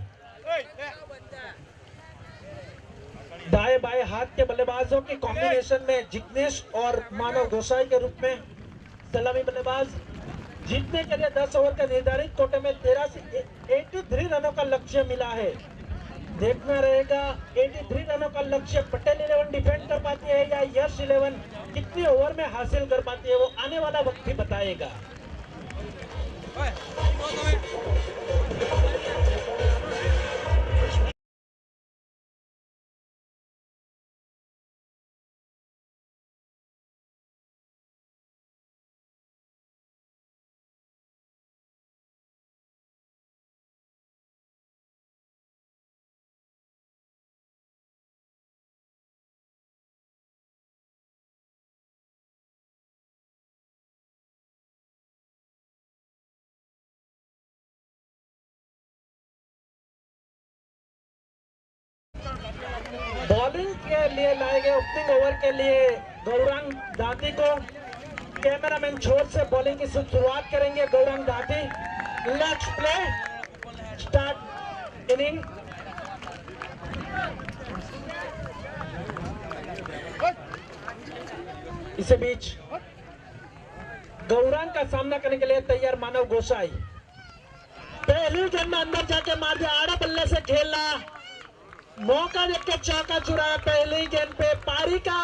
दाएं बाएं हाथ के बल्लेबाजों के कॉम्बिनेशन में जिग्नेश और मानव गोसाई के रूप में सलामी बल्लेबाज। जीतने के लिए 10 ओवर के निर्धारित कोटे में 83 रनों का लक्ष्य मिला है। देखना रहेगा 83 रनों का लक्ष्य पटेल 11 डिफेंड कर पाती है या यश 11 कितने ओवर में हासिल कर पाती है, वो आने वाला वक्त ही बताएगा। बॉलिंग के लिए लाए गए ओपनिंग ओवर के लिए गौरांग दादी को कैमरामैन छोर से बॉलिंग की शुरुआत करेंगे गौरंग घाटी। Let's play start inning. इसी बीच गौरंग का सामना करने के लिए तैयार मानव गोसाई। पहली गेंद में अंदर जाके मार दिया, आड़ा बल्ले से खेला, मौका देख के चौका चुराया। पहली गेंद पे पारी का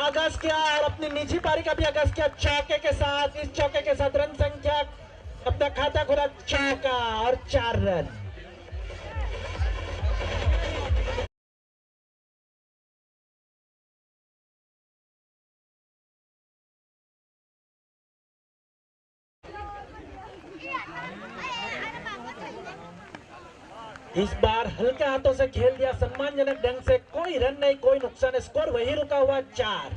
आगाज किया और अपनी निजी पारी का भी आगाज किया चौके के साथ। इस चौके के साथ रन संख्या अपना खाता खोला, चौका और 4 रन। इस बार हल्के हाथों से खेल दिया सम्मानजनक ढंग से, कोई रन नहीं, कोई नुकसान, स्कोर वही रुका हुआ 4।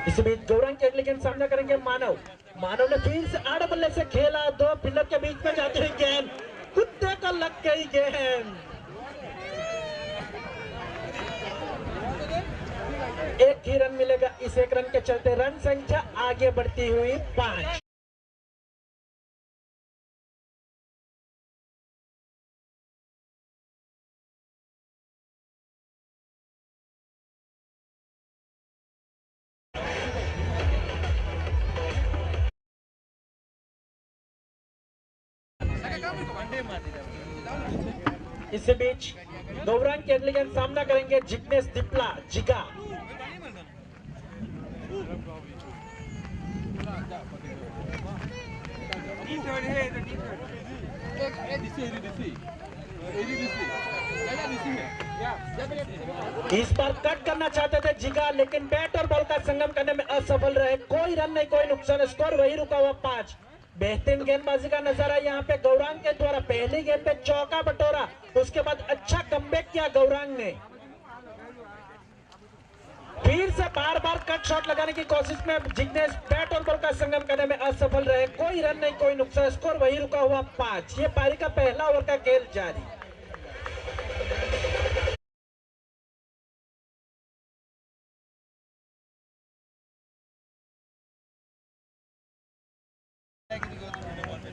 इस बीच गौरंग के अगले गेंद सामना करेंगे मानव। मानव ने फिर से आड़े बल्ले से खेला, 2 फील्डर के बीच में जाती हुई गेंद, कुत्ते को लग गई गेंद। एक ही रन मिलेगा इस 1 रन के चलते, रन संख्या आगे बढ़ती हुई 5। इसी बीच गौरंग के अगले गेंद सामना करेंगे जिग्नेश दिपला, जिगा। इस बार कट करना चाहते थे जिगा, लेकिन बैट और बॉल का संगम करने में असफल रहे। कोई रन नहीं, कोई नुकसान, स्कोर वही रुका हुआ 5। बेहतरीन गेंदबाजी का नजारा यहाँ पे गौरंग के द्वारा। पहली गेंद पे चौका बटोरा, उसके बाद अच्छा कमबैक किया गौरंग ने। फिर से बार बार कट शॉट लगाने की कोशिश में जिग्नेश बैट और बॉल का संगम करने में असफल रहे। कोई रन नहीं, कोई नुकसान, स्कोर वही रुका हुआ 5। ये पारी का पहला ओवर का खेल जारी।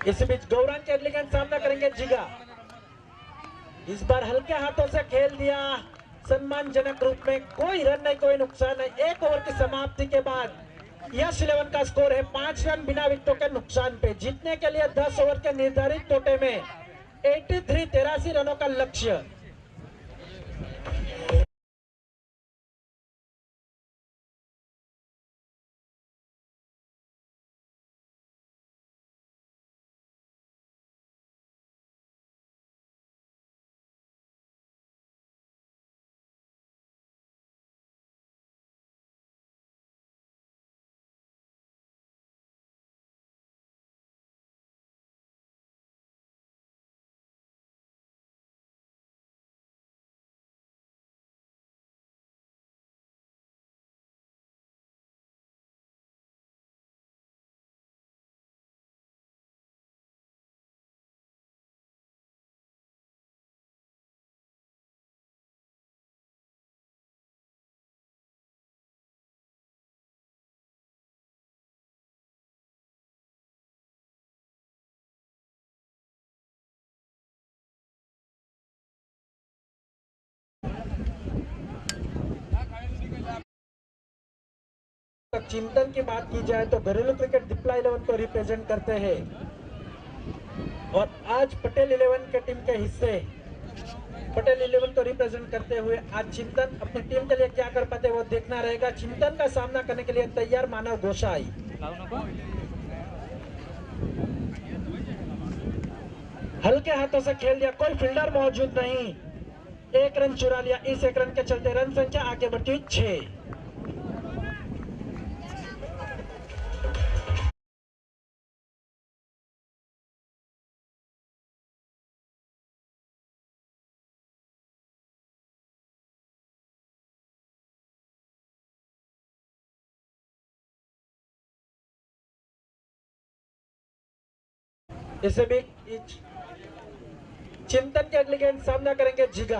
इस बीच गौरंग के अगले गेंद सामना करेंगे जिगा। इस बार हल्के हाथों से खेल दिया सम्मानजनक रूप में, कोई रन नहीं, कोई नुकसान नहीं। 1 ओवर की समाप्ति के बाद यस 11 का स्कोर है 5 रन बिना विकेटों के नुकसान पे। जीतने के लिए 10 ओवर के निर्धारित तोते में 83 रनों का लक्ष्य। चिंतन की बात की जाए तो घरेलू क्रिकेट दिप्ला 11 को रिप्रेजेंट करते हैं और आज पटेल 11 के टीम के हिस्से पटेल 11 को रिप्रेजेंट करते हुए आज चिंतन अपनी टीम के लिए क्या कर पाते वो देखना रहेगा। चिंतन का सामना करने के लिए तैयार मानव गोसाई। हल्के हाथों से खेल दिया, कोई फील्डर मौजूद नहीं, 1 रन चुरा लिया। इस 1 रन के चलते रन संख्या आगे बढ़ती 6। इसे भी चिंतन के अगले गेंद सामना करेंगे जिगा।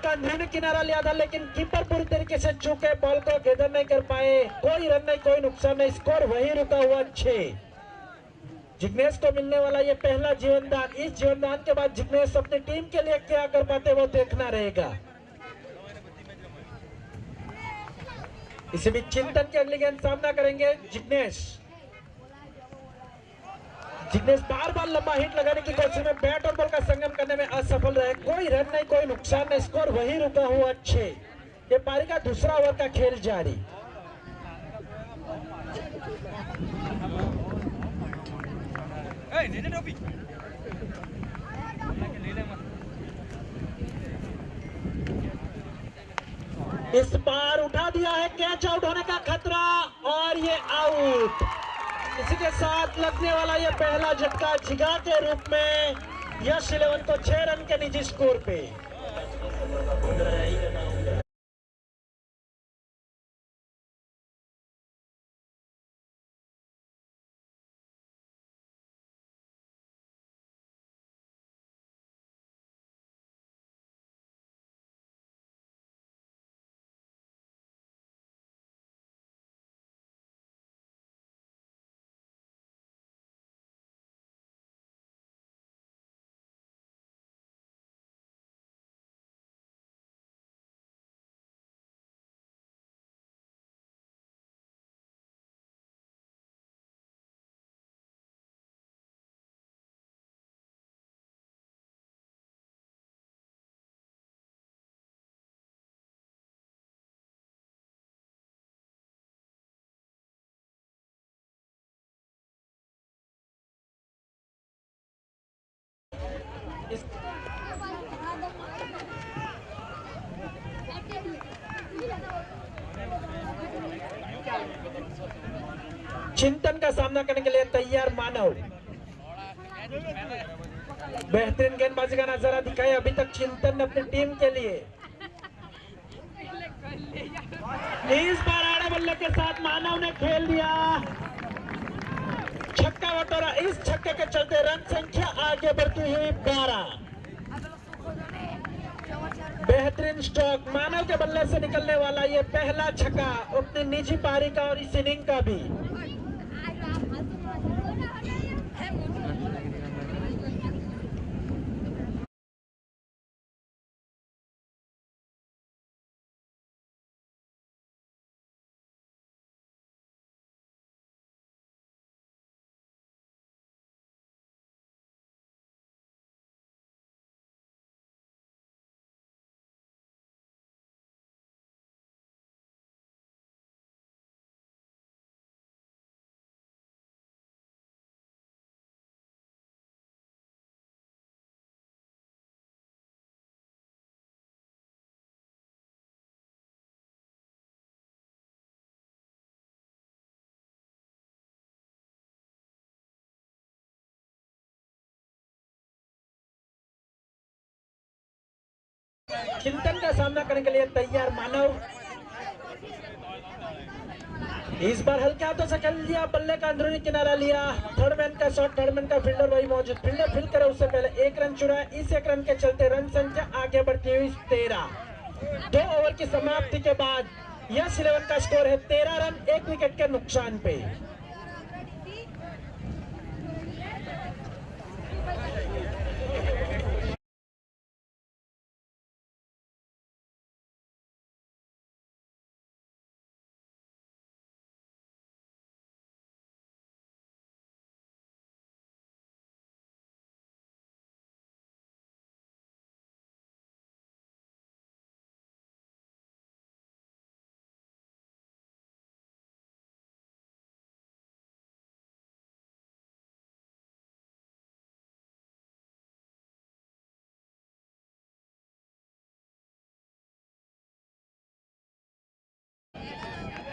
का अंदरूनी किनारा लिया था, लेकिन कीपर पूरी तरीके से चूके, बॉल को गैदर नहीं कर पाए। कोई रन नहीं, कोई नुकसान नहीं, स्कोर वही रुका हुआ 6। जिग्नेश को मिलने वाला ये पहला जीवनदान। इस जीवनदान के बाद जिग्नेश अपनी टीम के लिए क्या कर पाते वो देखना रहेगा। इसी बीच चिंतन की अगली गेंद सामना करेंगे जिग्नेश। जिग्नेश बार बार लंबा हिट लगाने की कोशिश में बैट और बॉल का संगम करने में असफल रहे। कोई रन नहीं, कोई नुकसान नहीं, स्कोर वही रुका हुआ 6। ये पारी का दूसरा ओवर का खेल जारी। इस बार उठा दिया है, कैच आउट होने का खतरा और ये आउट। इसी के साथ लगने वाला ये पहला झटका जिगा के रूप में यश 11 को 6 रन के निजी स्कोर पे। चिंतन का सामना करने के लिए तैयार मानव। बेहतरीन गेंदबाजी का नजारा दिखाया अभी तक चिंतन ने अपनी टीम के लिए। इस बार आड़े बल्ले के साथ मानव ने खेल दिया, छक्का बटोरा। इस छक्के के चलते रन संख्या आगे बढ़ती हुई 12। बेहतरीन स्ट्रोक, मानव के बल्ले से निकलने वाला ये पहला छक्का अपनी निजी पारी का और इस इनिंग का भी। चिंतन का सामना करने के लिए तैयार मानव। इस बार हल्के हाथों से खेल लिया, बल्ले का अंदरूनी किनारा लिया। थर्ड मैन का शॉट, थर्ड मैन का फील्डर वही मौजूद। फील्डर फील्ड करे उससे पहले 1 रन चुरा। इस 1 रन के चलते रन संख्या आगे बढ़ती हुई 13। 2 ओवर की समाप्ति के बाद यश 11 का स्कोर है 13 रन 1 विकेट के नुकसान पे।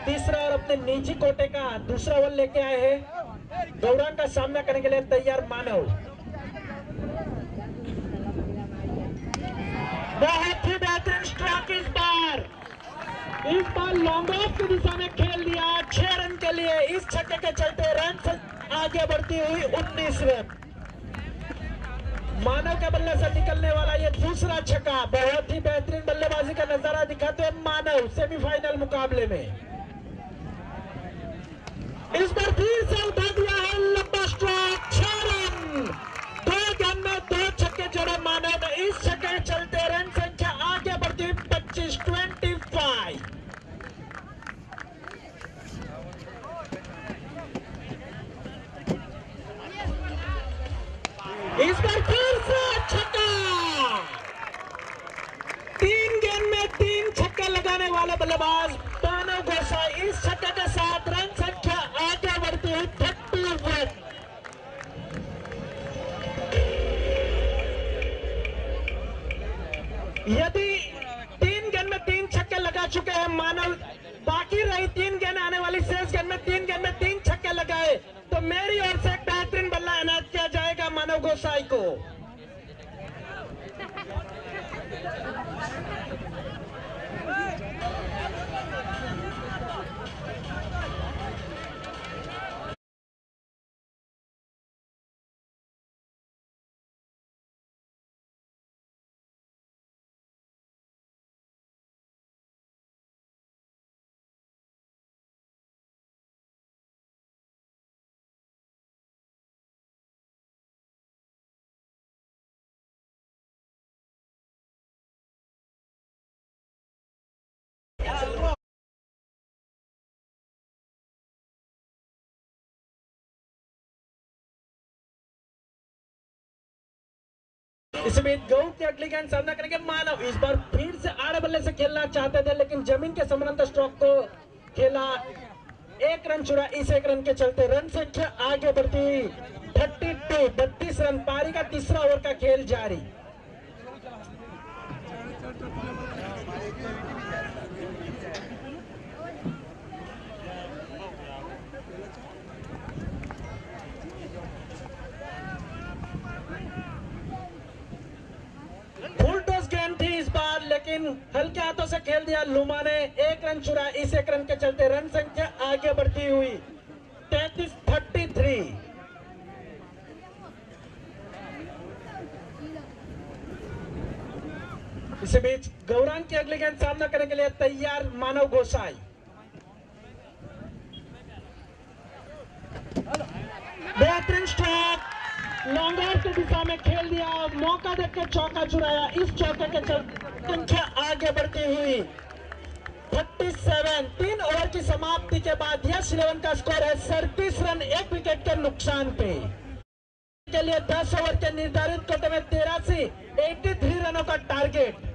तीसरा और अपने निजी कोटे का दूसरा ओवर लेके आए हैं। गौरांग का सामना करने के लिए तैयार मानव। बहुत ही बेहतरीन स्ट्रोक इस बार लॉन्ग ऑफ की दिशा में खेल दिया 6 रन के लिए। इस छक्के के चलते रन आगे बढ़ती हुई 19 रन। मानव के बल्ले से निकलने वाला ये दूसरा छक्का, बहुत ही बेहतरीन बल्लेबाजी का नजारा दिखाते हैं मानव सेमीफाइनल मुकाबले में। इस बार फिर से उठा दिया है लंबा स्ट्रोक, 6 रन, 2 गेंद में 2 छक्के जड़े मानव ने। इस छक्के चलते रन संख्या आगे बढ़ती 25-25। इस बार फिर से छक्का, 3 गेंद में 3 छक्का लगाने वाला बल्लेबाज मानव गोसाई। इस छक्के के साथ रन संख्या आगे बढ़ती है 31। यदि 3 गेंद में 3 छक्के लगा चुके हैं मानव, बाकी रही 3 गेंद आने वाली शेष गेंद में 3 गेंद में 3 छक्के लगाए तो मेरी ओर से एक बेहतरीन बल्ला इनायत किया जाएगा मानव गोसाई को। इस बीच गौर की अगली गेंद सामना करेंगे मानव। इस बार फिर से आड़े बल्ले से खेलना चाहते थे लेकिन जमीन के समानांतर स्ट्रोक को खेला, 1 रन चुरा। इस 1 रन के चलते रन संख्या आगे बढ़ती 32, 32 रन। पारी का तीसरा ओवर का खेल जारी। लेकिन हल्के हाथों से खेल दिया लुमा ने, 1 रन चुरा। इस 1 रन के चलते रन संख्या आगे बढ़ती हुई 33। इसी बीच गौरांग की अगली गेंद सामना करने के लिए तैयार मानव गोसाई। बेहतरीन स्ट्रोक, लॉन्गर की दिशा में खेल दिया, मौका देकर चौका चुराया। इस चौके के चलते संख्या आगे बढ़ती हुई 37। 3 ओवर की समाप्ति के बाद यस 11 का स्कोर है 37 रन, 1 विकेट के नुकसान पे। के लिए 10 ओवर के निर्धारित कोटे में 83 रनों का टारगेट।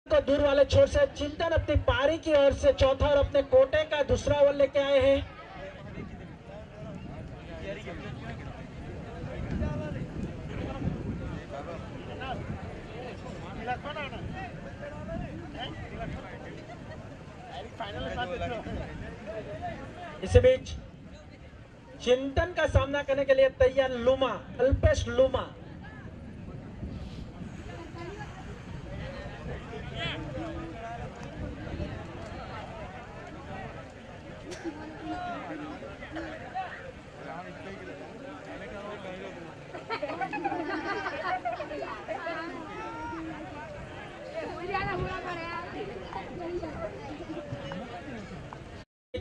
को दूर वाले छोर से चिंतन अपनी पारी की ओर से चौथा और अपने कोटे का दूसरा ओवर लेके आए हैं। इसी बीच चिंतन का सामना करने के लिए तैयार लुमा, अल्पेश लुमा।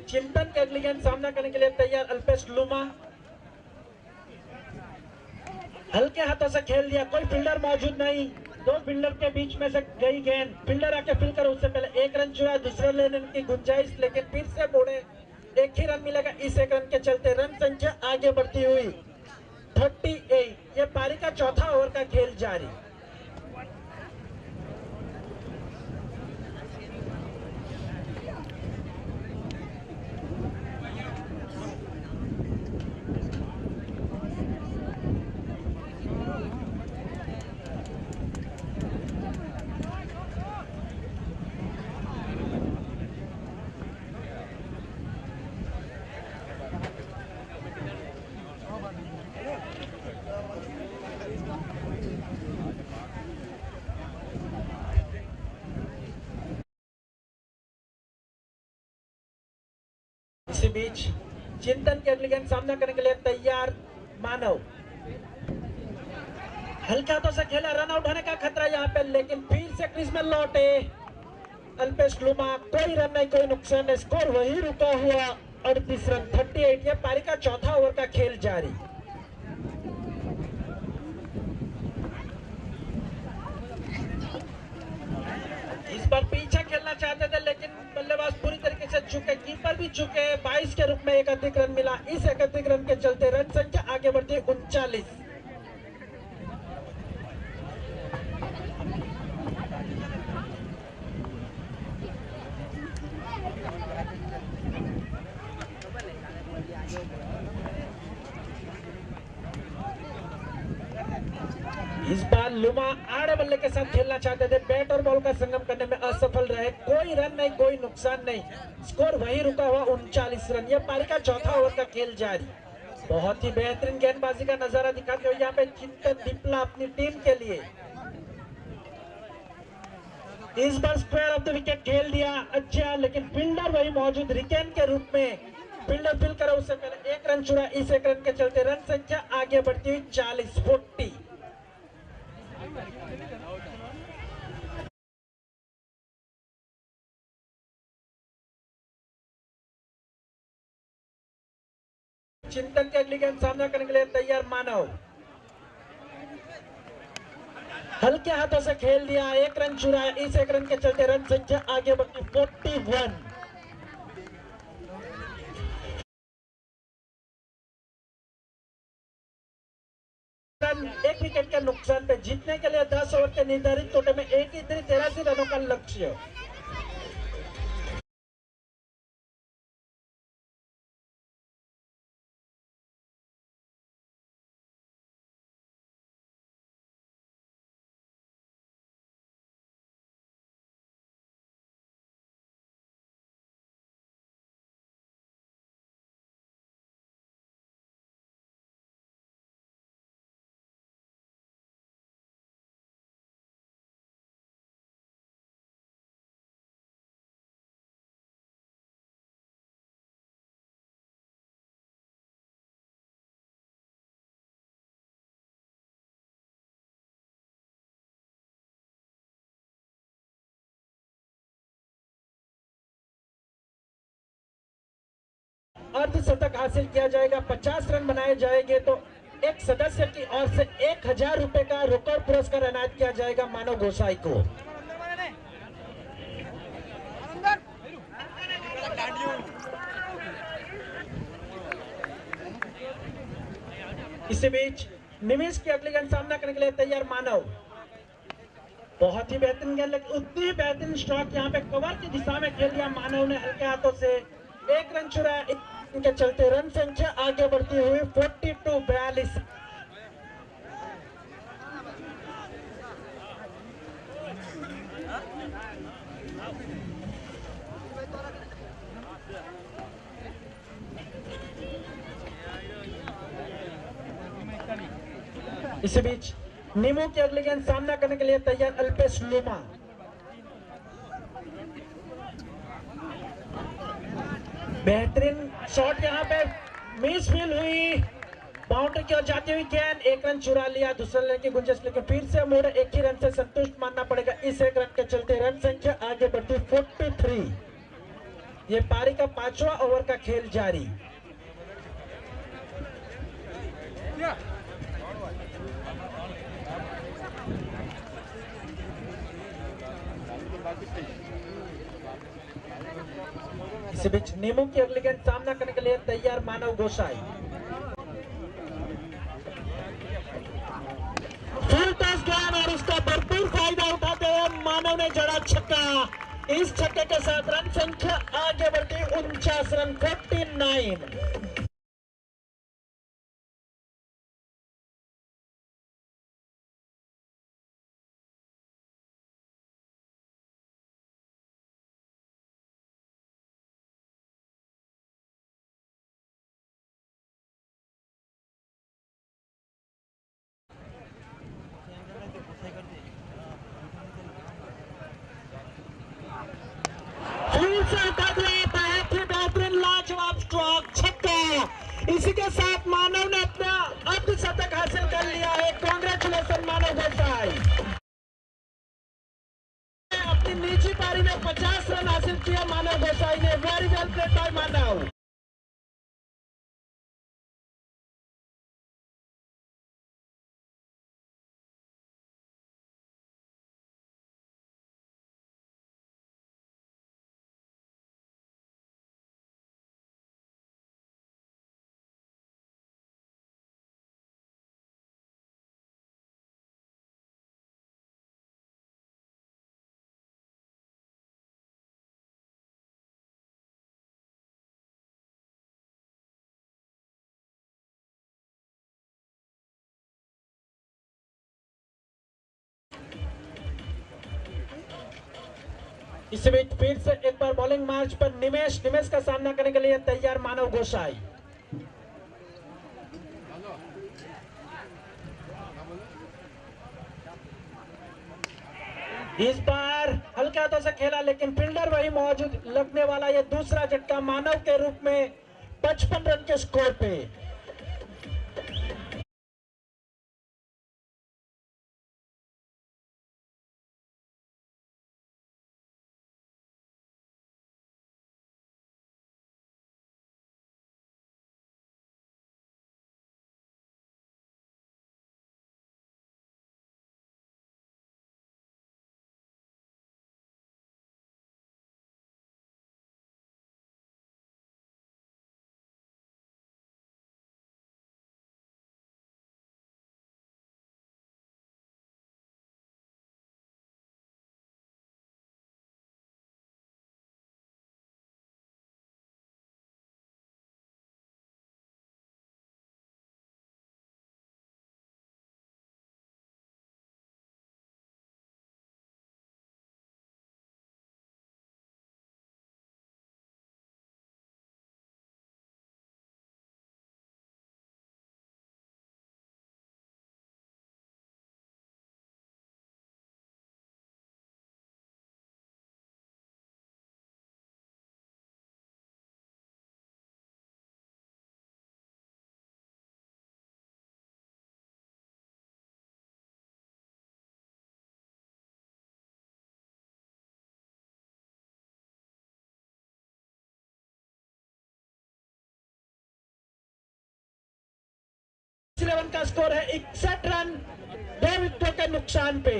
चिंतन के अगली गेंद सामना करने के लिए तैयार अल्पेश लुमा। हल्के हाथों से खेल दिया, कोई फील्डर मौजूद नहीं, दो फील्डर के बीच में से गई गेंद, फील्डर आके फील्ड कर, उससे पहले एक रन चुरा, दूसरा लेने की गुंजाइश, लेकिन फिर से बोले एक ही रन मिलेगा। इस एक रन के चलते रन संख्या आगे बढ़ती हुई 38। ये पारी का चौथा ओवर का खेल जारी। इसी बीच चिंतन के अगली गेंद सामना करने के लिए तैयार मानव। हल्के हाथों से खेला, रन आउट होने का खतरा यहाँ पे, लेकिन फिर से क्रीज में लौटे अल्पेश लुमा। कोई रन नहीं, कोई नुकसान नहीं, स्कोर वही रुका हुआ 38 रन 38। ये पारी का चौथा ओवर का खेल जारी। इस बार पीछे खेलना चाहते थे, लेकिन बल्लेबाज पूरी तरीके से झुके, कीपर भी झुके। 22 के रूप में एक अधिक रन मिला। इस एक अधिक रन के चलते रन संख्या आगे बढ़ती है 39। इस बार लुमा आड़े बल्ले के साथ खेलना चाहते थे, बैट और बॉल का संगम करने में असफल रहे। कोई रन नहीं, कोई नुकसान नहीं, स्कोर वही रुका हुआ 39 रन। यह पारी का चौथा ओवर का खेल जारी। बहुत ही बेहतरीन गेंदबाजी का नजारा दिखाते हुए यहाँ पे चिंतन दीपला अपनी टीम के लिए इस bar square of the wicket खेल दिया। अच्छा, लेकिन फील्डर वही मौजूद, रिकेन के रूप में फील्डर फील्ड करा, उससे पहले एक रन चुरा। इस एक रन के चलते रन संख्या आगे बढ़ती हुई 40। चिंतन के अगली गेंद सामना करने के लिए तैयार मानव। हल्के हाथों से खेल दिया, एक रन चुरा। इस एक रन के चलते रन संख्या आगे बढ़ती 41। एक विकेट के नुकसान पे जीतने के लिए 10 ओवर के निर्धारित तोटे में 83 रनों का लक्ष्य। अर्धशतक हासिल किया जाएगा, 50 रन बनाए जाएंगे तो एक सदस्य की ओर से 1000 रुपए का रोकड़ पुरस्कार एनायत किया जाएगा मानव गोसाई को। इसी बीच निवेश की अगली गेंद सामना करने के लिए तैयार मानव। बहुत ही बेहतरीन गेंद, लेकिन उतनी ही बेहतरीन स्ट्रोक यहाँ पे कवर की दिशा में खेल दिया मानव ने हल्के हाथों से। एक रन चुरा, इनके चलते रन संख्या आगे बढ़ती हुई 42। इसी बीच नीमू की अगली गेंद सामना करने के लिए तैयार अल्पेश लूमा। बेहतरीन शॉट यहां पे मिस फील हुई, बाउंड्री की ओर जाती हुई गेंद, एक रन चुरा लिया, दूसरे रन की गुंजाइश, लेकिन फिर से मोड़ एक ही रन से संतुष्ट मानना पड़ेगा। इस एक रन के चलते रन संख्या आगे बढ़ती 43। ये पारी का 5वां ओवर का खेल जारी। इसी बीच नीमू की अगली गेंद सामना करने के लिए तैयार मानव गोसाई। फुल टॉस गेंद और उसका भरपूर फायदा उठाते हुए मानव ने जड़ा छक्का। इस छक्के के साथ रन संख्या आगे बढ़ती 49 रन, 49। बहुत ही बेहतरीन लाजवाब स्ट्रोक, छक्का। इसी के साथ मानव ने अपना अर्धशतक हासिल कर लिया है। कांग्रेचुलेशन मानव गोसाई। अपनी निजी पारी में 50 रन हासिल किया मानव गोसाई ने। वेरी वेल प्लेड बाय मानव। इस बीच फिर से एक बार बॉलिंग मार्च पर निमेश का सामना करने के लिए तैयार मानव गोसाई। इस बार हल्के हाथों से खेला, लेकिन फील्डर वही मौजूद, लगने वाला यह दूसरा झटका मानव के रूप में 55 रन के स्कोर पे। इलेवन का स्कोर है 61 रन, 2 विकेटों के नुकसान पे।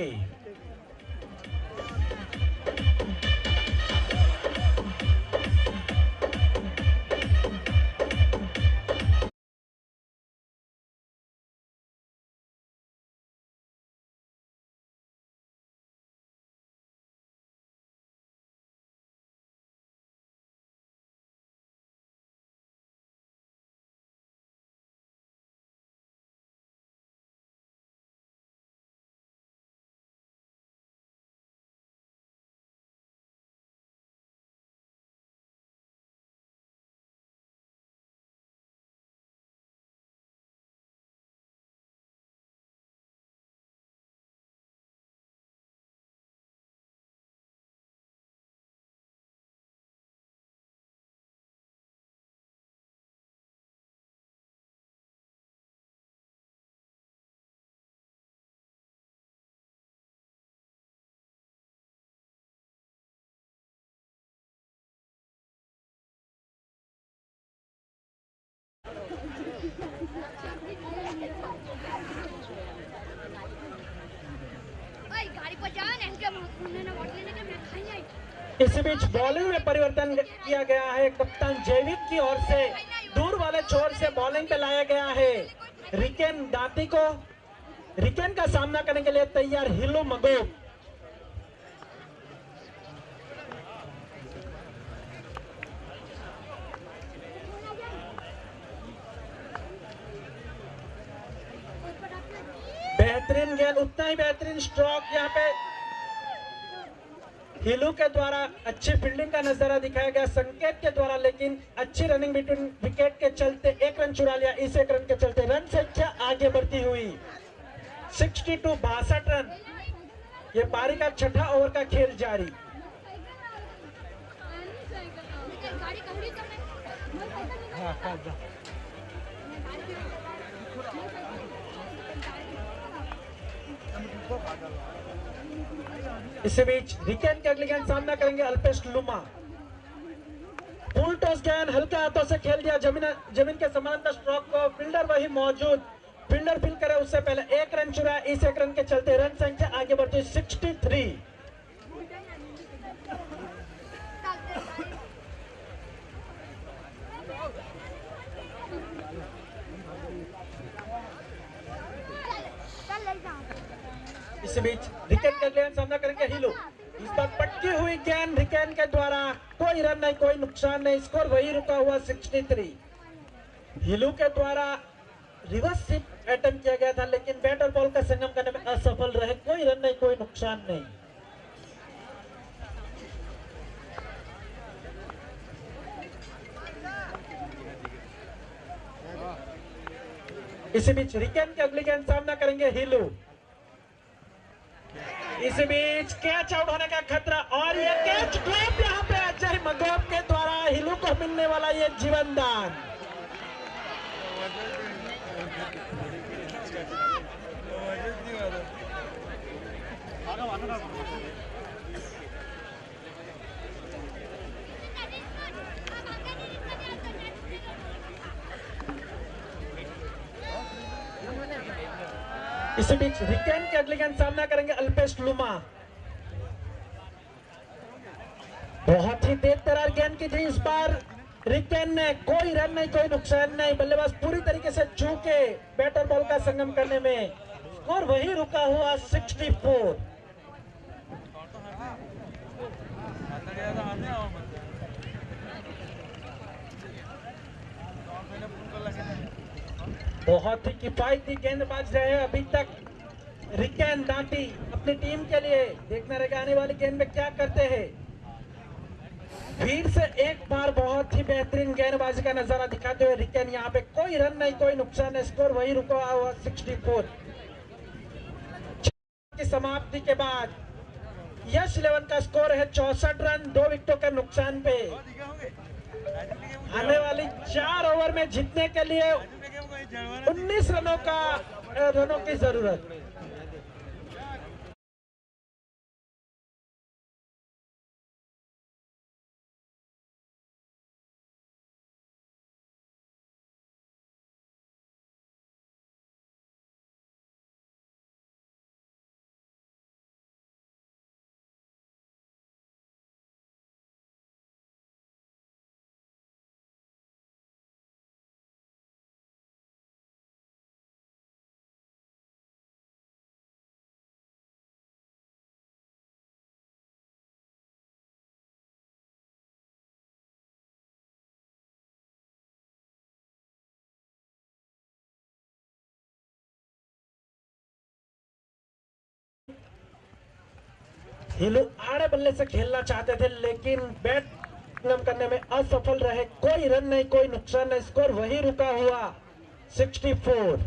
इसी बीच बॉलिंग में परिवर्तन किया गया है। कप्तान जैविक की ओर से दूर वाले छोर से बॉलिंग पे लाया गया है। रिकेन दाती को रिकेन का सामना करने के लिए तैयार हिलू मगोब। बेहतरीन गेंद, उतना ही बेहतरीन स्ट्रोक यहाँ पे हिलू के द्वारा अच्छी फील्डिंग का नजारा दिखाया गया संकेत के द्वारा, लेकिन अच्छी रनिंग बिटवीन विकेट के चलते एक रन चुरा लिया। इस एक रन के चलते रन संख्या आगे बढ़ती हुई 62 रन। ये पारी का छठा ओवर का खेल जारी। इसी बीच रिकेन के अगली गेंद सामना करेंगे अल्पेश लुमा। फुल टॉस गेंद हल्के हाथों से खेल दिया जमीन के समानांतर स्ट्रोक को। फील्डर वही मौजूद, फील्डर फील्ड करे उससे पहले एक रन चुरा। इस एक रन के चलते रन संख्या आगे बढ़ती 63। इसी बीच रिकेन के गेंद सामना करेंगे हिलू। इस बार पटकी हुई गेंद रिकेन के द्वारा, कोई रन नहीं, कोई नुकसान नहीं, स्कोर वही रुका हुआ 63। हिलू के द्वारा रिवर्स स्वीप अटेम्प्ट किया गया था, लेकिन बैट और बॉल का संगम करने में असफल रहे। कोई रन नहीं, कोई नुकसान नहीं। इसी बीच रिकेन के अगली गेंद सामना करेंगे हिलू। इस बीच कैच आउट होने का खतरा और ये कैच ड्रॉप यहाँ पे अजय मगोब के द्वारा हिलू को मिलने वाला ये जीवन दान। इसी बीच रिकेन के अगली गेंद सामना करेंगे अल्पेश लुमा। बहुत ही तेज तरार गेंद की थी इस बार रिकेन ने, कोई रन नहीं, कोई नुकसान नहीं। बल्लेबाज पूरी तरीके से झुके बैट और बॉल का संगम करने में, स्कोर वही रुका हुआ 64। बहुत ही किफायती गेंदबाज रहे अभी तक रिकेन दाटी अपनी टीम के लिए। देखना रहेगा आने वाली गेंद में क्या करते हैं। फिर से एक बार बहुत ही बेहतरीन गेंदबाजी का नजारा दिखाते हुए रिकेन। यहाँ पे कोई रन नहीं, कोई नुकसान नहीं, स्कोर वही रुका हुआ 64। की समाप्ति के बाद यश 11 का स्कोर है 64 रन, 2 विकेटों के नुकसान पे। आने वाली 4 ओवर में जीतने के लिए 19 रनों की जरूरत। हिलू आड़े बल्ले से खेलना चाहते थे, लेकिन बैट करने में असफल रहे। कोई रन नहीं, कोई नुकसान नहीं, स्कोर वही रुका हुआ 64।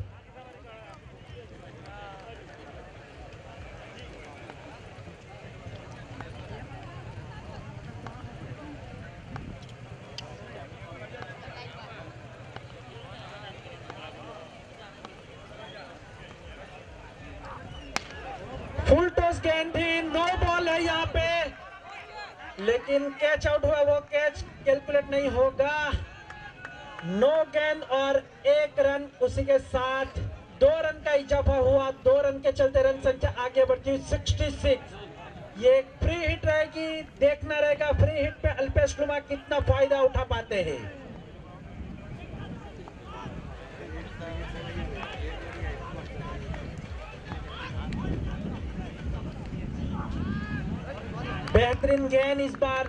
फुल टॉस गेंद थी, नो बॉल है यहाँ पे, लेकिन कैच आउट हुआ, वो कैच कैलकुलेट नहीं होगा। नो गेंद और 1 रन, उसी के साथ 2 रन का इजाफा हुआ। 2 रन के चलते रन संख्या आगे बढ़ती हुई 66। ये एक फ्री हिट रहेगी, देखना रहेगा फ्री हिट पे अल्पेश लुमा कितना फायदा उठा पाते हैं। बेहतरीन गेंद, इस बार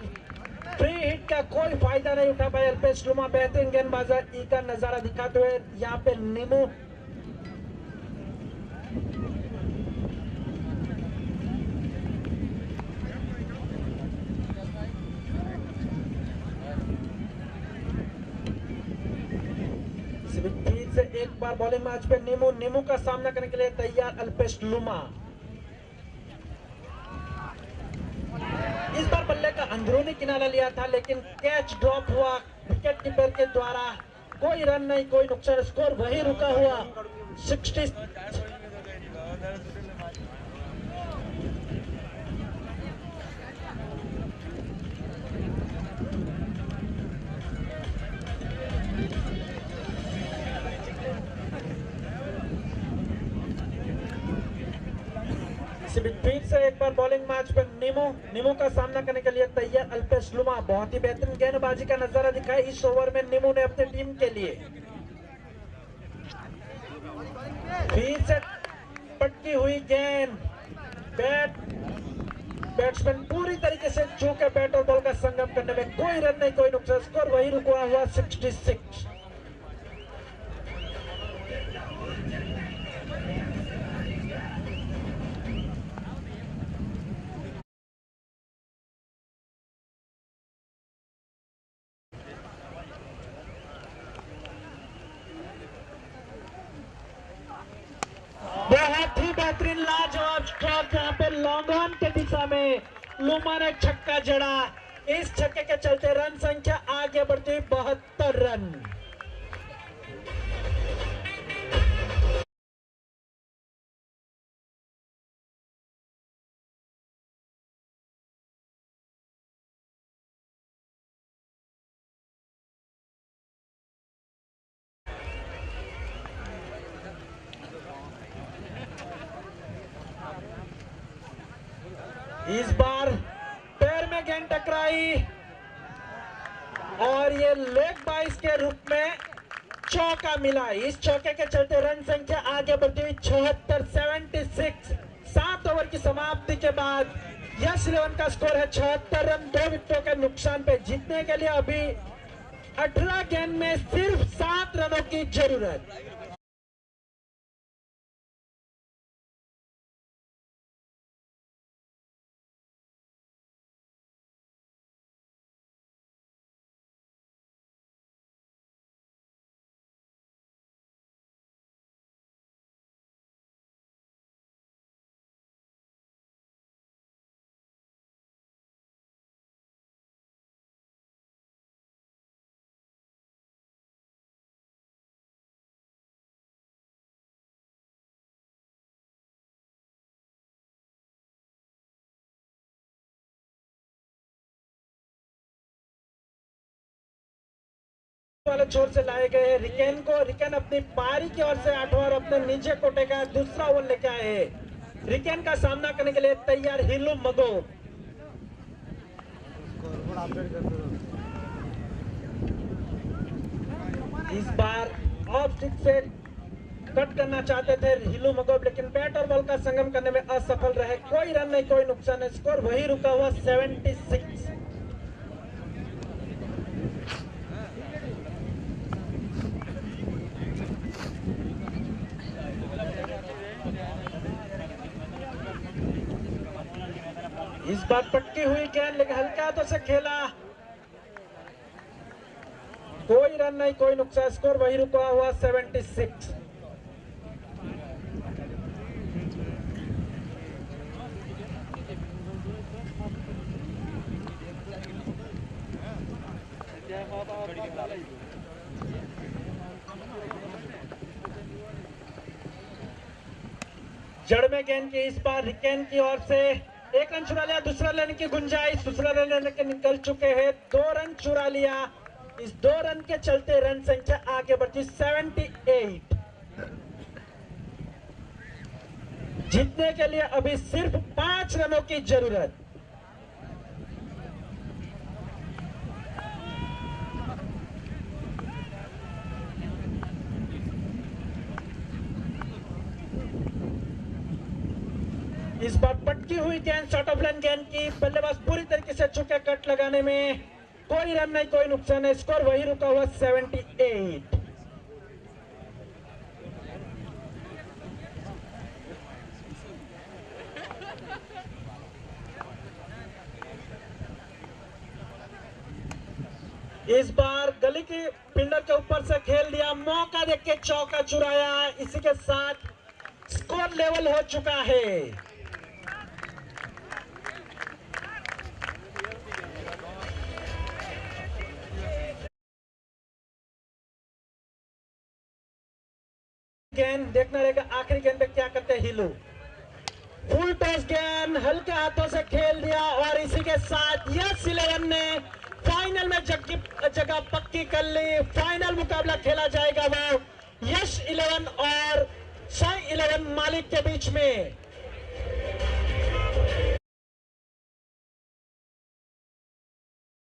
फ्री हिट का कोई फायदा नहीं उठा पाए अल्पेश लुमा। बेहतरीन गेंदबाजी का नजारा दिखाते हुए यहाँ पे नीमू फिर से एक बार बॉलिंग मैच पे नीमू का सामना करने के लिए तैयार अल्पेश लुमा। इस बार बल्ले का अंदरूनी किनारा लिया था लेकिन कैच ड्रॉप हुआ विकेट कीपर के द्वारा। कोई रन नहीं, कोई नुकसान, स्कोर वही रुका हुआ 60। फिर से एक बार बॉलिंग मैच पर नीमू का सामना करने के लिए तैयार अल्पेश लुमा। बहुत ही बेहतरीन गेंदबाजी का नजारा दिखाया इस ओवर में नीमू ने अपनी टीम के लिए। फिर से पटकी हुई गेंद, बैट्समैन पूरी तरीके से चूके बैट और बॉल का संगम करने में कोई रन नहीं, कोई नुकसान, स्कोर वही रुका हुआ 66। बहुत ही बेहतरीन लाजवाब स्ट्रोक, यहाँ पे लॉन्ग ऑन के दिशा में लुमा ने छक्का जड़ा। इस छक्के के चलते रन संख्या आगे बढ़ती हुई 72 रन। इस बार पैर में गेंद टकराई और ये लेग बाइस के रूप में चौका मिला। इस चौके के चलते रन संख्या आगे बढ़ती हुई 76। 7 ओवर की समाप्ति के बाद यस 11 का स्कोर है 76 रन, 2 विकेटों के नुकसान पे। जीतने के लिए अभी 18 गेंद में सिर्फ 7 रनों की जरूरत। वाले छोर से लाए गए रिकेन अपनी पारी की ओर से 8वां और अपने नीचे कोटे का दूसरा ओवर लेके आए हैं। रिकेन का सामना करने के लिए तैयार हिलू मगो। इस बार ऑफ स्टिक से कट करना चाहते थे हिलू मगोब, लेकिन बैट और बॉल का संगम करने में असफल रहे। कोई रन नहीं, कोई नुकसान है, स्कोर वही रुका हुआ 76। इस बार पटकी हुई गेंद लेकिन हल्के हाथों से खेला, कोई रन नहीं, कोई नुकसान, स्कोर वही रुका हुआ 76। जड़ में गेंद की इस बार रिकेन की ओर से एक रन चुरा लिया, दूसरा लेने की गुंजाइश, दूसरा रन लेने के निकल चुके हैं, 2 रन चुरा लिया। इस 2 रन के चलते रन संख्या आगे बढ़ती 78। जीतने के लिए अभी सिर्फ 5 रनों की जरूरत। इस बार पटकी हुई गेंद शॉर्ट ऑफ लाइन गेंद की, बल्लेबाज पूरी तरीके से चुके कट लगाने में, कोई रन नहीं, कोई नुकसान है, स्कोर वही रुका हुआ 78। इस बार गली की पिंडर के ऊपर से खेल दिया, मौका देख के चौका चुराया, इसी के साथ स्कोर लेवल हो चुका है। गेंद देखना रहेगा आखिरी गेंद पे क्या करते हैं हिलू। फुल टॉस गेंद हल्के हाथों से खेल दिया और इसी के साथ यस 11 ने फाइनल में जगह पक्की कर ली। फाइनल मुकाबला खेला जाएगा वो यस 11 और साई 11 मालिक के बीच में।